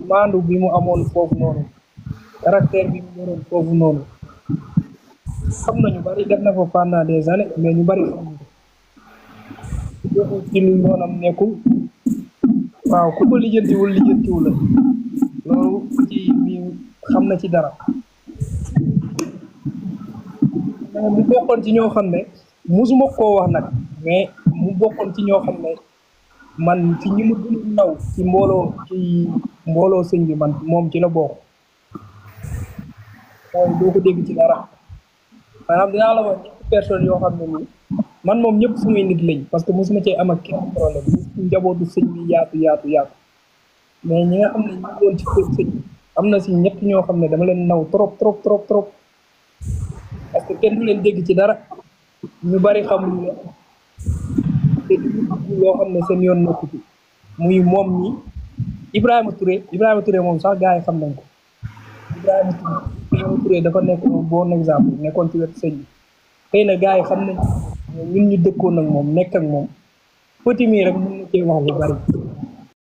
maandu bi mu amoon foofu noonu caractère bi mu yoroon foofu noonu xam nañu bari def na fa pendant des années mais ñu bari xam ci lu yoonam nekkul waaw ku ko lijjantiwul la loolu ci mi xam na ci dara mu bokkoon ci ñoo xam ne musuma koo wax nag mais mu bokkoon ci ñoo xam ne man ci ñi mu dund ndaw ci mbooloo sëñ bi man moom ci la bokk mooy doo ko dégg ci dara maanaam dinaa la wax ñetti personnes yoo xam ne nii man moom ñëpp sumay nit lañ parce que mosuma cee am ak kenn problème njabootu sëñ bi yaatu mais ñi nga xam ne ñu doon ci kër sëñ am na si ñett ñoo xam ne dama leen naw trop parce que kenn du leen dégg ci dara ñu bari xamuñu ne te loo xam ne seen yoon nekku ci muy moom ñi Ibrahima Touré moom sax gars yi xam nañ ko Ibrahima Touré dafa nekk un bon exemple nekkoon ci wetu sëñ bi xëy na gars yi xam nañ ñun ñu dëkkoon ak moom nekk ak moom petit mii rek mën na cee wax lu bari